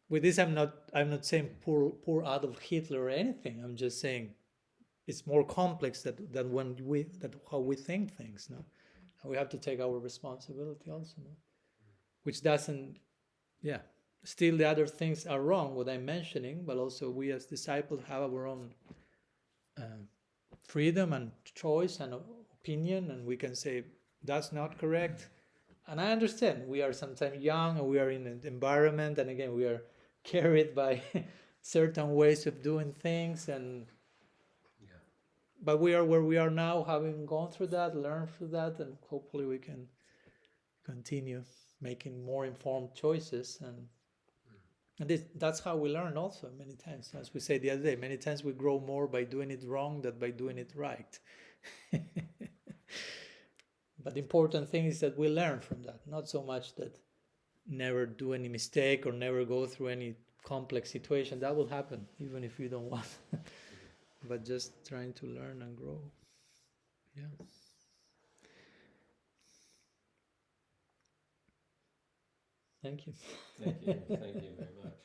With this, I'm not saying poor Adolf Hitler or anything. I'm just saying it's more complex than how we think things. No, and we have to take our responsibility also. No? Which doesn't, still the other things are wrong, what I'm mentioning, but also we as disciples have our own freedom and choice and opinion, and we can say that's not correct. And I understand we are sometimes young and we are in an environment, and again we are carried by certain ways of doing things, but we are where we are now, having gone through that, learned through that, and hopefully we can continue making more informed choices. And that's how we learn also many times. As we said the other day, many times we grow more by doing it wrong than by doing it right. But the important thing is that we learn from that, not so much that never do any mistake or never go through any complex situation. That will happen even if you don't want. But just trying to learn and grow. Yeah. Thank you. Thank you very much.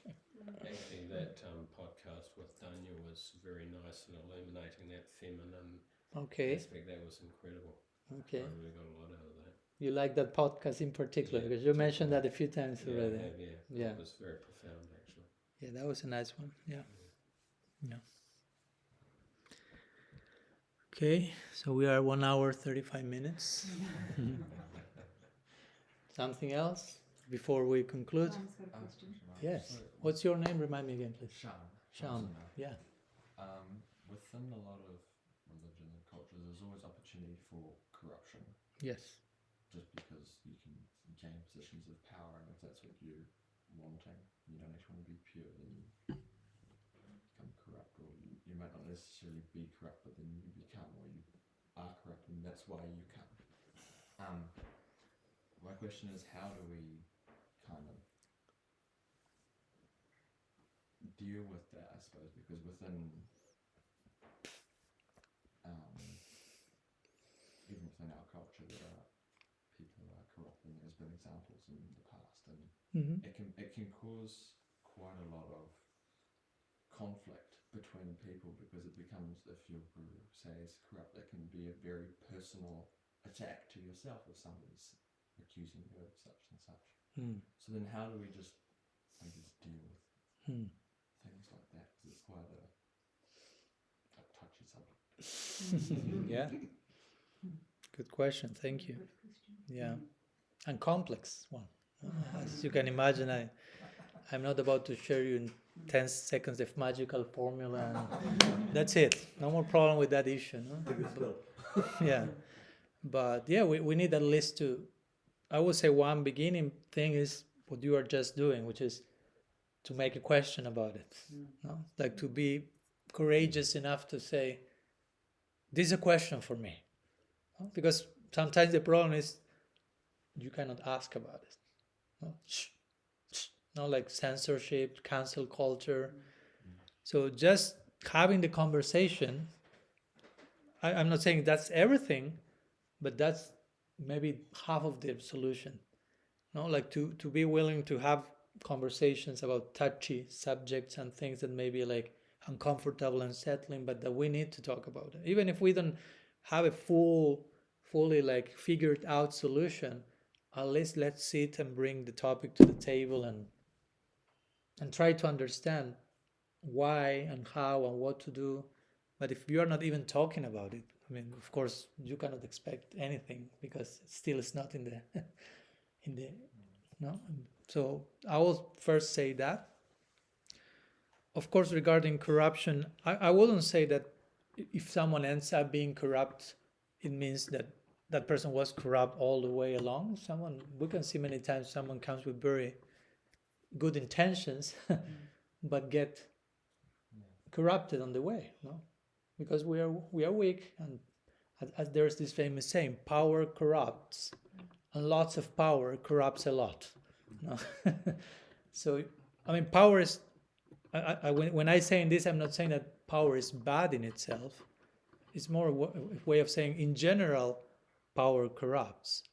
Actually, that podcast with Daniel was very nice in illuminating that feminine aspect. That was incredible. Okay. I really got a lot out of that. You like that podcast in particular because you mentioned that a few times already. Yeah. It was very profound, actually. Yeah, that was a nice one. Yeah. Okay, so we are 1 hour 35 minutes. Something else before we conclude? John's got a question. Yes. What's your name? Remind me again, please. Sham. Yeah. Within a lot of religion and cultures, there's always opportunity for corruption. Yes. Just because you can gain positions of power, and if that's what you're wanting, you don't actually want to be pure, then you become corrupt, or you might not necessarily be corrupt, but then you become, or you are corrupt, and that's why you come. My question is, how do we kind of deal with that, I suppose, because within even within our culture there are people who are corrupt, and there's been examples in the past, and it can cause quite a lot of conflict between people, because it becomes, if your guru say is corrupt, it can be a very personal attack to yourself if somebody's accusing you of such and such. So then how do we just, I guess, deal with things like that, because it's quite a touchy subject. Yeah. Good question. Thank you. Yeah. And complex one. As you can imagine, I'm not about to share you in 10 seconds of magical formula. And that's it. No more problem with that issue. No? Yeah. But yeah, we need at least to, I would say one beginning thing is what you are just doing, which is to make a question about it. No? Like to be courageous enough to say, this is a question for me. No? Because sometimes the problem is you cannot ask about it. No? No, like censorship, cancel culture. So just having the conversation, I'm not saying that's everything, but that's maybe half of the solution. No, like to be willing to have conversations about touchy subjects and things that may be like uncomfortable and unsettling, but that we need to talk about it. Even if we don't have a fully like figured out solution, at least let's sit and bring the topic to the table and try to understand why and how and what to do. But if you are not even talking about it, I mean, of course, you cannot expect anything, because still it's not in the no. So I will first say that. Of course, regarding corruption, I wouldn't say that if someone ends up being corrupt, it means that that person was corrupt all the way along. We can see many times someone comes with very good intentions, but get corrupted on the way, no? Because we are weak, and as there's this famous saying, power corrupts, and lots of power corrupts a lot. No? So, I mean, power is. When I say this, I'm not saying that power is bad in itself. It's more a way of saying, in general, power corrupts,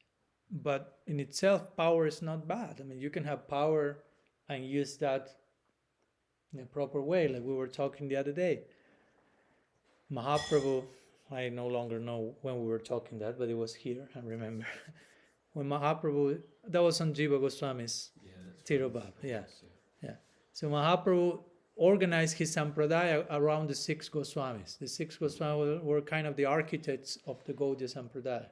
but in itself, power is not bad. I mean, you can have power and use that in a proper way, like we were talking the other day. Mahaprabhu, I no longer know when we were talking that, but it was here, I remember. When Mahaprabhu, that was on Jiva Goswami's Tirobab, yeah. So Mahaprabhu organized his sampradaya around the 6 Goswamis. The 6 Goswamis were kind of the architects of the Gaudiya Sampradaya.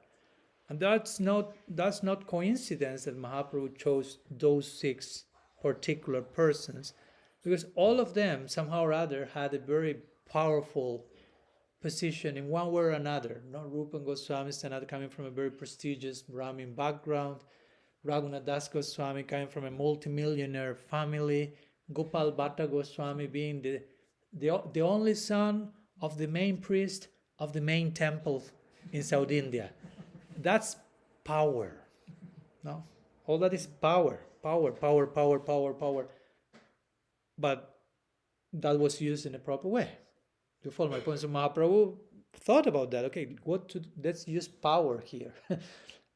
And that's not coincidence that Mahaprabhu chose those 6 particular persons, because all of them somehow or other had a very powerful position in one way or another. No, Rupa Goswami Sanat coming from a very prestigious Brahmin background, Raghunath Das Goswami coming from a multimillionaire family, Gopal Bhatta Goswami being the only son of the main priest of the main temple in South India. That's power. No? All that is power. power. But that was used in a proper way. You follow my point? So Mahaprabhu thought about that. Okay, let's use power here,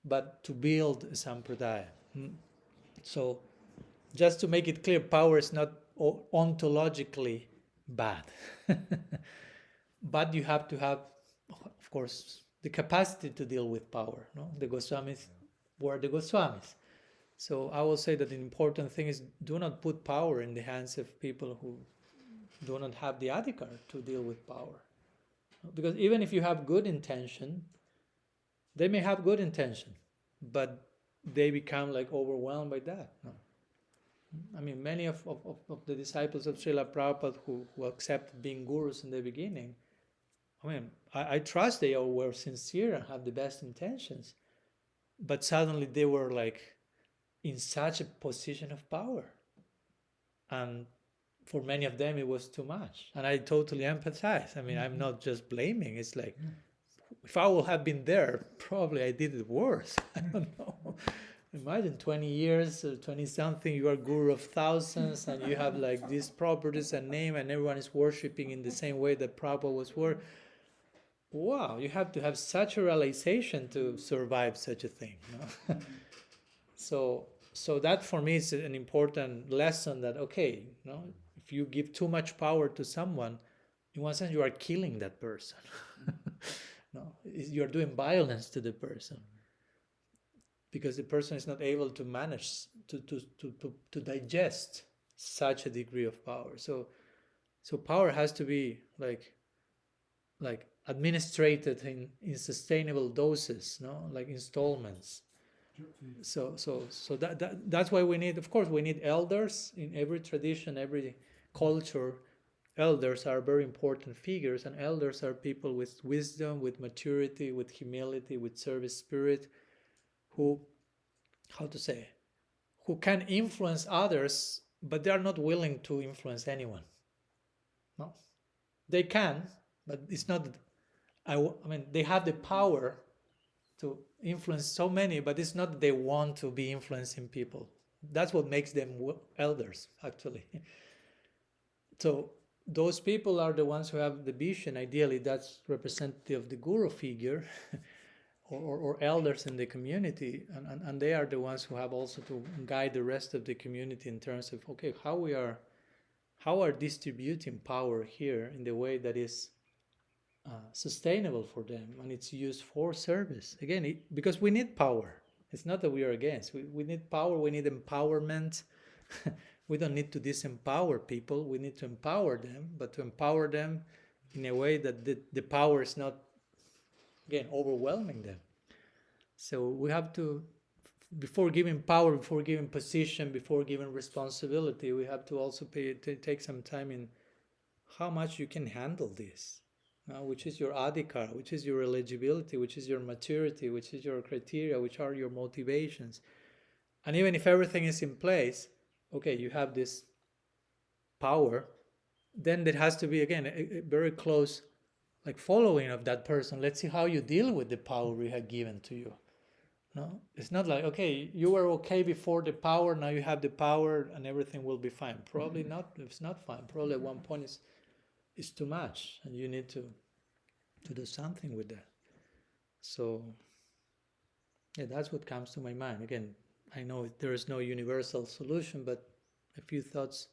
but to build a sampradaya. So just to make it clear, power is not ontologically bad. But you have to have, of course, the capacity to deal with power. No? The Goswamis were the Goswamis. So I will say that the important thing is do not put power in the hands of people who do not have the adhikar to deal with power. Because even if you have good intention, they may have good intention, but they become like overwhelmed by that. No? I mean, many of the disciples of Srila Prabhupada who accepted being gurus in the beginning, I mean, I trust they all were sincere and had the best intentions, but suddenly they were like in such a position of power. And for many of them, it was too much. And I totally empathize. I mean, I'm not just blaming. It's like, if I would have been there, probably I did it worse. I don't know. Imagine 20 years, 20-something, you are guru of thousands, and you have like these properties and name, and everyone is worshipping in the same way that Prabhupada was worshipped. Wow, you have to have such a realization to survive such a thing. No? So that for me is an important lesson that, okay, if you give too much power to someone, in one sense you are killing that person. You're doing violence to the person. Because the person is not able to manage, to digest such a degree of power. So power has to be like administrated in sustainable doses, like installments. So that's why we need, of course, we need elders in every tradition, every culture. Elders are very important figures, and elders are people with wisdom, with maturity, with humility, with service spirit, who can influence others, but they are not willing to influence anyone. No, they can, but it's not. I mean, they have the power to influence so many, but it's not that they want to be influencing people. That's what makes them elders, actually. So those people are the ones who have the vision. Ideally, that's representative of the guru figure or elders in the community, and they are the ones who have also to guide the rest of the community in terms of, okay, how are distributing power here in the way that is sustainable for them, and it's used for service. Again, because we need power. It's not that we are against. We need power, we need empowerment. We don't need to disempower people. We need to empower them, but to empower them in a way that the power is not, again, overwhelming them. So we have to, before giving power, before giving position, before giving responsibility, we have to also take some time in how much you can handle this. Which is your adhikar, which is your eligibility, which is your maturity, which is your criteria, which are your motivations. And even if everything is in place, okay, you have this power, then there has to be, again, a very close following of that person. Let's see how you deal with the power we have given to you. No, it's not like, okay, you were okay before the power, now you have the power and everything will be fine. Probably not. It's not fine. Probably at one point it's too much, and you need to do something with that. So, yeah, that's what comes to my mind. Again, I know there is no universal solution, but a few thoughts.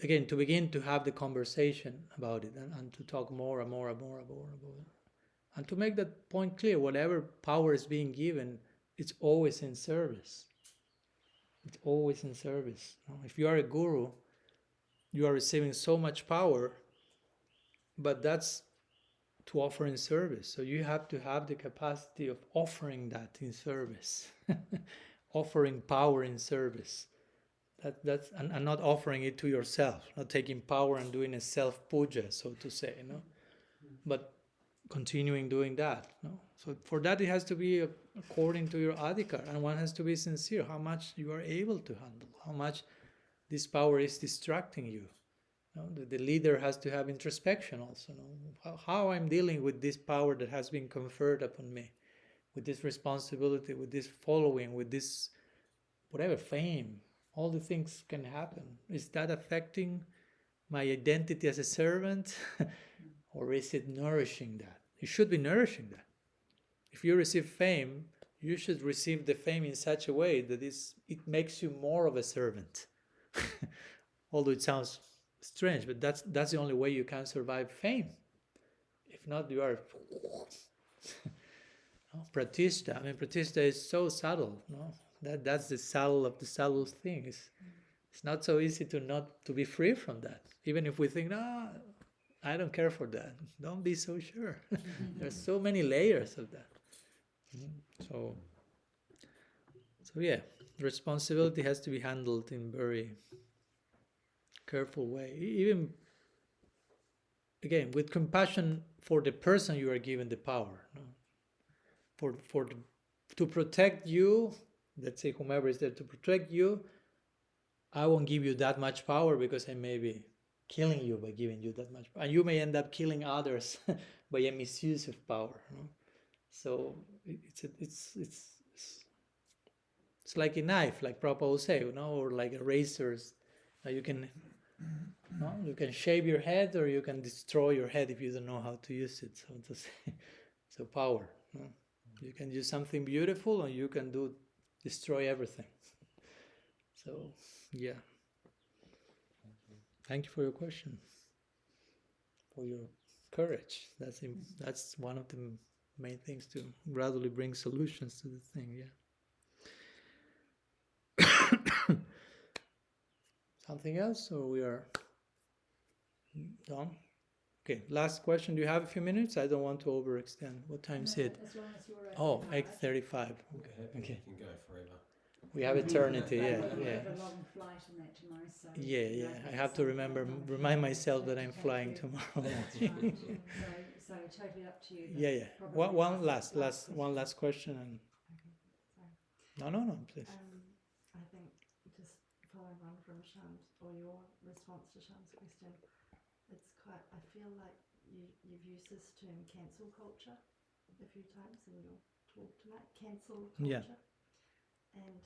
Again, to begin to have the conversation about it and to talk more and more about it. And to make that point clear, whatever power is being given, it's always in service. It's always in service. If you are a guru, you are receiving so much power, but that's to offer in service. So you have to have the capacity of offering that in service, offering power in service. That's and not offering it to yourself, not taking power and doing a self-puja, so to say, but continuing doing that. So for that, it has to be according to your adhikar, and one has to be sincere, how much you are able to handle, how much this power is distracting you. The leader has to have introspection also. How I'm dealing with this power that has been conferred upon me, with this responsibility, with this following, with this whatever, fame, all the things can happen. Is that affecting my identity as a servant? Or is it nourishing that? It should be nourishing that. If you receive fame, you should receive the fame in such a way that it makes you more of a servant. Although it sounds strange, but that's the only way you can survive fame. If not, you are pratishta. I mean, pratishta is so subtle. No, that's the subtle of the subtle thing. It's not so easy to be free from that. Even if we think, no, I don't care for that. Don't be so sure. There's so many layers of that. So yeah, responsibility has to be handled in very careful way. Even again with compassion for the person you are given the power. No? To protect you, let's say whomever is there to protect you, I won't give you that much power because I may be killing you by giving you that much power. And you may end up killing others by a misuse of power. No? So it's like a knife, like Prabhupada will say, or like a razors. You can shave your head, or you can destroy your head if you don't know how to use it. So power. No? You can use something beautiful, or you can destroy everything. So yeah. Thank you for your question. For your courage. That's one of the main things to gradually bring solutions to the thing. Yeah. Something else, or we are done? Okay, last question. Do you have a few minutes? I don't want to overextend. What time is it? As long as you're Oh, okay. 8:35. Okay. You can go forever. We have eternity, You yeah. have a long flight and that tomorrow, so Yeah. I have to remind myself that I'm flying tomorrow. so totally up to you. Yeah. One last question, and Sorry. no, please. I think just following on from Sham's, or your response to Sham's question, I feel like you've used this term cancel culture a few times in your talk tonight, cancel culture. Yeah. And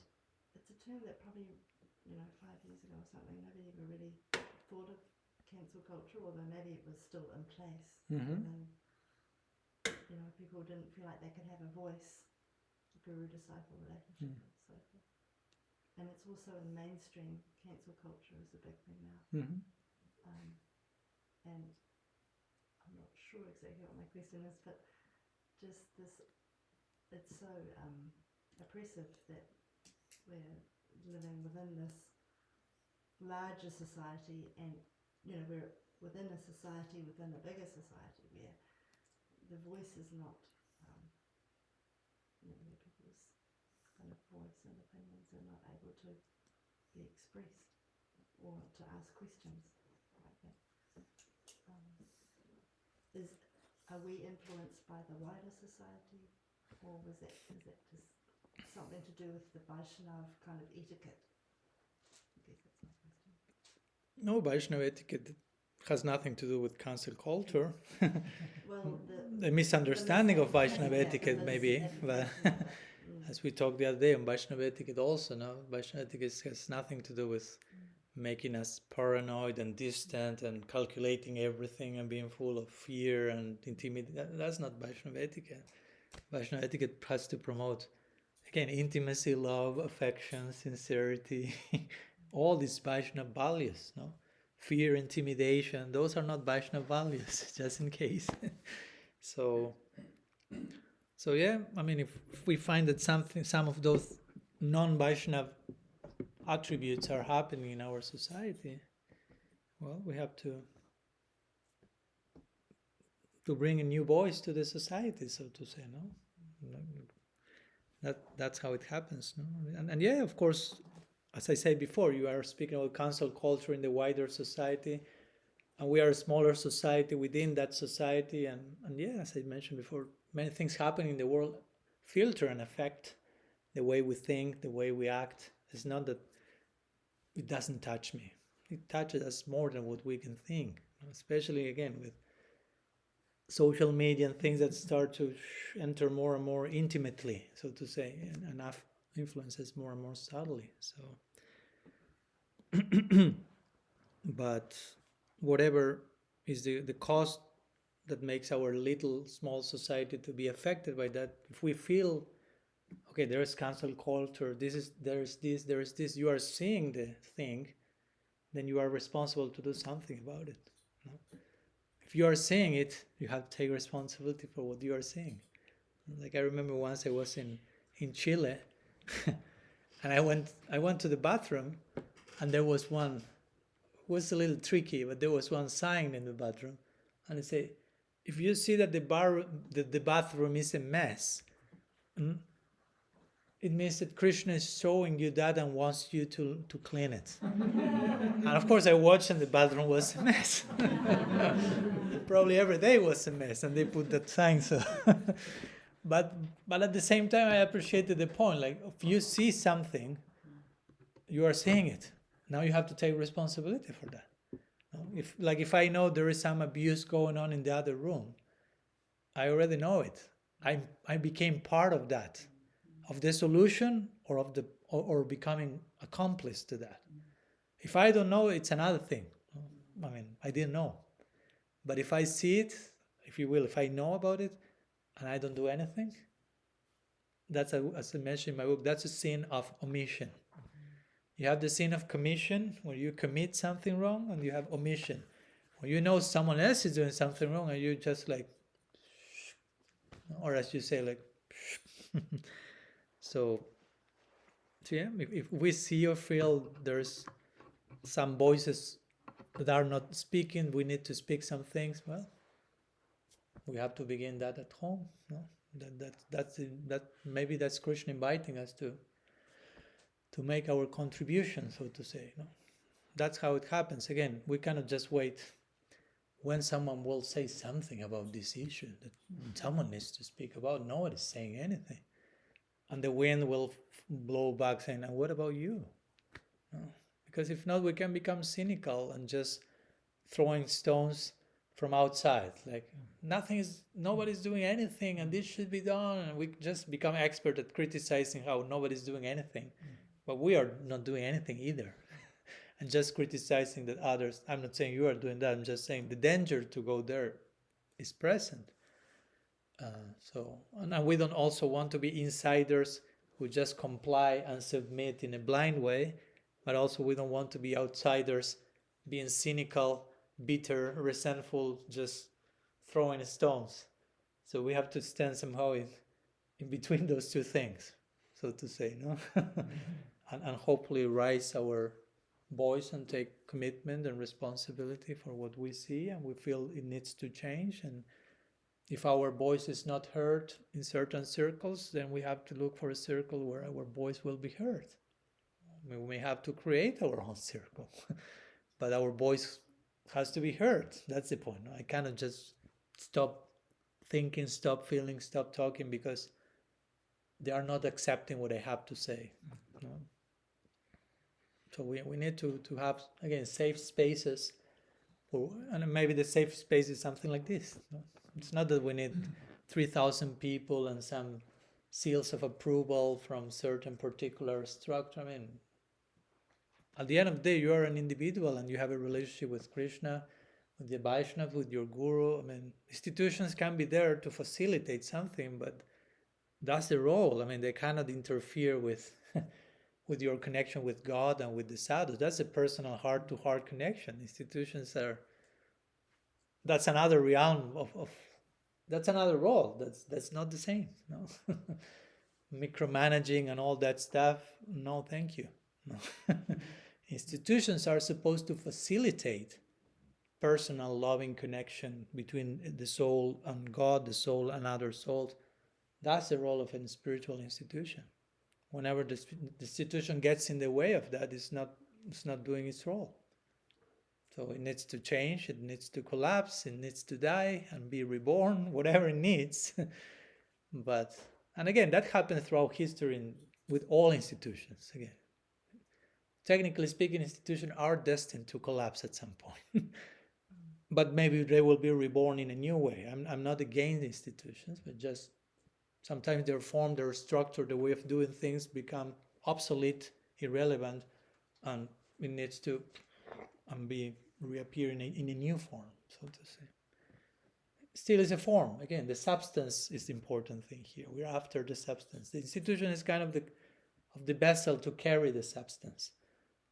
it's a term that probably, 5 years ago or something, nobody ever really thought of cancel culture, although maybe it was still in place. Mm-hmm. And people didn't feel like they could have a voice, guru-disciple relationship and so forth. And it's also in mainstream, cancel culture is a big thing now. Mm-hmm. And I'm not sure exactly what my question is, but just this, it's so oppressive that we're living within this larger society, and we're within a society within a bigger society where the voice is not where people's kind of voice and opinions are not able to be expressed or to ask questions like that. Are we influenced by the wider society, or is it just something to do with the Vaishnav kind of etiquette? I guess that's my question. No, Vaishnava etiquette has nothing to do with cancel culture. Well, the misunderstanding of Vaishnava etiquette maybe, but as we talked the other day on Vaishnava etiquette also, no? Vaishnava etiquette has nothing to do with making us paranoid and distant and calculating everything and being full of fear and intimidation. That's not Vaishnava etiquette. Vaishnava etiquette has to promote, again, intimacy, love, affection, sincerity, all these Vaishnava values, no? Fear, intimidation, those are not Vaishnava values, just in case. So yeah, I mean, if we find that some of those non-Vaishnava attributes are happening in our society, well, we have to bring a new voice to the society, so to say, no? That's how it happens, no? And yeah, of course, as I said before, you are speaking about cancel culture in the wider society, and we are a smaller society within that society, and yeah, as I mentioned before, many things happen in the world filter and affect the way we think, the way we act. It's not that it doesn't touch me. It touches us more than what we can think, especially, again, with social media and things that start to enter more and more intimately, so to say, and influences more and more subtly. So, but whatever is the cost that makes our little small society to be affected by that, if we feel, okay, there is cancel culture, there is this, you are seeing the thing, then you are responsible to do something about it. No? If you are seeing it, you have to take responsibility for what you are seeing. Like I remember once I was in Chile, and I went to the bathroom, and there was one. It was a little tricky, but there was one sign in the bathroom, and it said, "If you see that the bathroom is a mess, it means that Krishna is showing you that and wants you to clean it." And of course, I watched, and the bathroom was a mess. Probably every day was a mess, and they put that sign. So, but at the same time, I appreciated the point. Like, if you see something, you are seeing it. Now you have to take responsibility for that. If I know there is some abuse going on in the other room, I already know it. I became part of that, of the solution, or becoming accomplice to that. If I don't know, it's another thing. I mean, I didn't know. But if I see it, if you will, if I know about it, and I don't do anything, that's as I mentioned in my book, that's a sin of omission. You have the sin of commission, where you commit something wrong, and you have omission, where you know someone else is doing something wrong, and you just like, or as you say, like, so yeah, if we see or feel there's some voices that are not speaking, we need to speak some things, well, we have to begin that at home. No? That maybe that's Krishna inviting us to make our contribution, so to say. No? That's how it happens. Again, we cannot just wait when someone will say something about this issue that someone needs to speak about. Nobody's saying anything. And the wind will blow back saying, and what about you? No? Because if not, we can become cynical and just throwing stones from outside. Like, nobody's doing anything, and this should be done. And we just become expert at criticizing how nobody's doing anything. But we are not doing anything either. And just criticizing that others, I'm not saying you are doing that, I'm just saying the danger to go there is present. And we don't also want to be insiders who just comply and submit in a blind way, but also we don't want to be outsiders being cynical, bitter, resentful, just throwing stones. So we have to stand somehow in between those two things, so to say, no? and hopefully raise our voice and take commitment and responsibility for what we see and we feel it needs to change. And if our voice is not heard in certain circles, then we have to look for a circle where our voice will be heard. We may have to create our own circle, but our voice has to be heard. That's the point. I cannot just stop thinking, stop feeling, stop talking because they are not accepting what I have to say. No? So we need to have, again, safe spaces. And maybe the safe space is something like this. No? It's not that we need 3,000 people and some seals of approval from certain particular structure. I mean, at the end of the day, you are an individual and you have a relationship with Krishna, with the Vaishnava, with your guru. I mean, institutions can be there to facilitate something, but that's the role. I mean, they cannot interfere with with your connection with God and with the sadhus. That's a personal heart-to-heart connection. Institutions that's another realm of that's another role. That's not the same. No, micromanaging and all that stuff. No, thank you. No. Institutions are supposed to facilitate personal loving connection between the soul and God, the soul and other souls. That's the role of a spiritual institution. Whenever the institution gets in the way of that, it's not doing its role. So it needs to change, it needs to collapse, it needs to die and be reborn, whatever it needs. And again, that happens throughout history with all institutions. Again, technically speaking, institutions are destined to collapse at some point. But maybe they will be reborn in a new way. I'm not against institutions, but just Sometimes their form, their structure, the way of doing things become obsolete, irrelevant, and it needs to be reappear in a new form, so to say. Still is a form. Again, the substance is the important thing here. We're after the substance. The institution is kind of the vessel to carry the substance.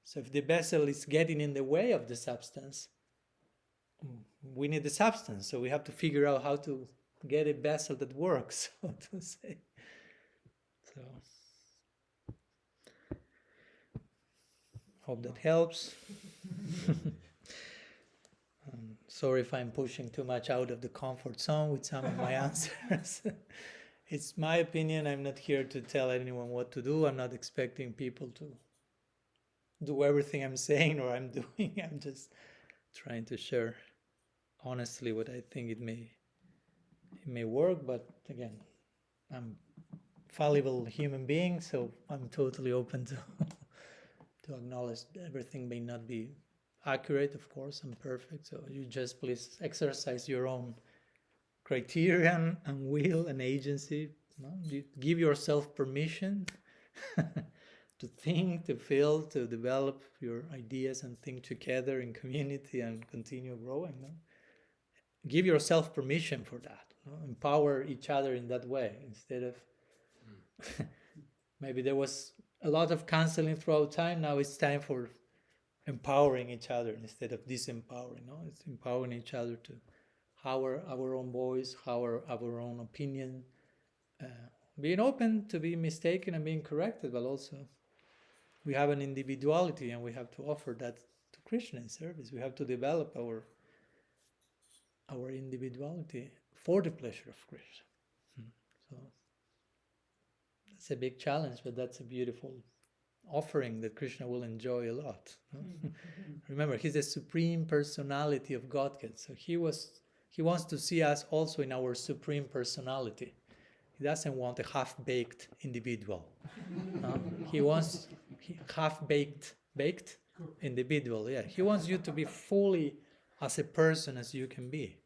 So if the vessel is getting in the way of the substance, we need the substance. So we have to figure out how to get a vessel that works, so to say. So hope that helps. Sorry if I'm pushing too much out of the comfort zone with some of my answers. It's my opinion. I'm not here to tell anyone what to do. I'm not expecting people to do everything I'm saying or I'm doing. I'm just trying to share honestly what I think it may work. But again, I'm a fallible human being, so I'm totally open to acknowledge that everything may not be accurate, of course, and perfect. So you just please exercise your own criterion and will and agency. You give yourself permission to think, to feel, to develop your ideas and think together in community and continue growing. Give yourself permission for that. Empower each other in that way instead of maybe there was a lot of counseling throughout time. Now it's time for empowering each other instead of disempowering. It's empowering each other to our own voice, our own opinion, being open to be mistaken and being corrected, but also we have an individuality and we have to offer that to Krishna in service. We have to develop our individuality for the pleasure of Krishna. So that's a big challenge, but that's a beautiful offering that Krishna will enjoy a lot. Remember, he's the supreme personality of Godhead, so he wants to see us also in our supreme personality. He doesn't want a half-baked individual. He wants half-baked individual. Yeah, he wants you to be fully as a person as you can be,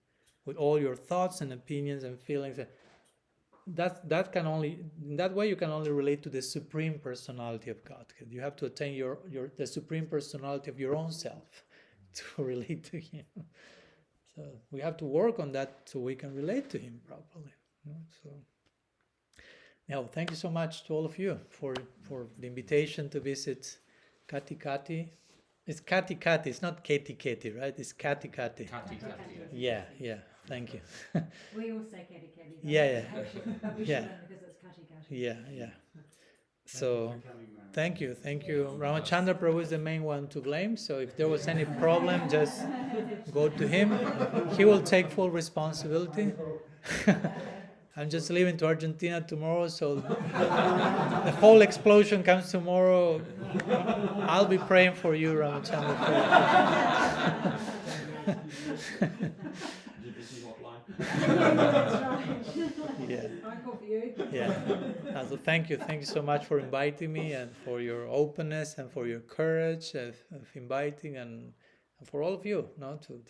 with all your thoughts and opinions and feelings. That can only, in that way you can only relate to the supreme personality of God. You have to attain the supreme personality of your own self to relate to him. So we have to work on that so we can relate to him properly. So now, thank you so much to all of you for the invitation to visit Kati Kati. It's Kati Kati, it's not Keti Keti, right? It's Kati Kati. Kati Kati. Yeah, thank you. We all say Kati Kati. Yeah. But we shouldn't because it's Kati Kati. Yeah. So, thank you. Ramachandra Prabhu is the main one to blame, so if there was any problem, just go to him. He will take full responsibility. I'm just leaving to Argentina tomorrow, so the whole explosion comes tomorrow. I'll be praying for you, Ramachandra Prabhu. Yeah. I call for you. Yeah. So thank you so much for inviting me and for your openness and for your courage of inviting and for all of you, to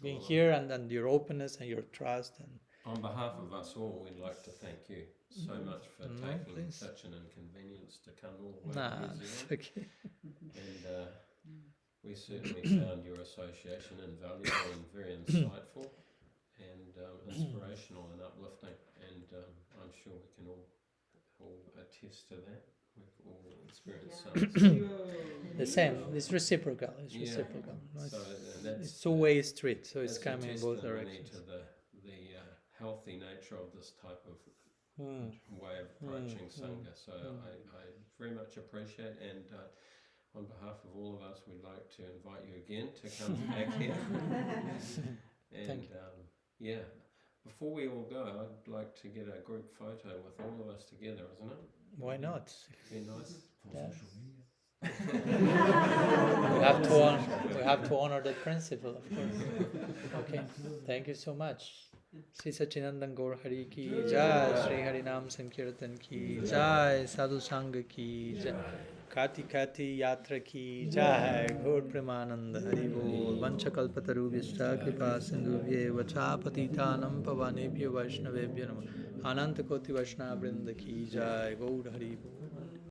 being here and your openness and your trust. And on behalf of us all, we'd like to thank you so much for taking such an inconvenience to come all the way to New Zealand. Okay. And we certainly found your association invaluable and very insightful and inspirational and uplifting. And I'm sure we can all attest to that. We've all experienced something. The same. It's reciprocal. It's two-way street, so it's coming in both directions. To the healthy nature of this type of way of approaching Sangha. So I very much appreciate, and on behalf of all of us, we'd like to invite you again to come back here. And before we all go, I'd like to get a group photo with all of us together, isn't it? Why not? Be nice. Yeah. we have to honor that principle, of course. Okay, thank you so much. Sri Sachinandan Gaur Hari ki jai, Sri Harinam Sankirtan ki jai, Sadhu Sangha ki jai. काति काति यात्रा की जय। घोर प्रेमानंद हरि बोल। वंशकल्पतरुभ्यश्च कृपा सिंधुभ्येव च पतितानं पावनेभ्यो वैष्णवेभ्यो नमः। अनंत कोटि वैष्णव वृंद की जय। गौर हरि बोल।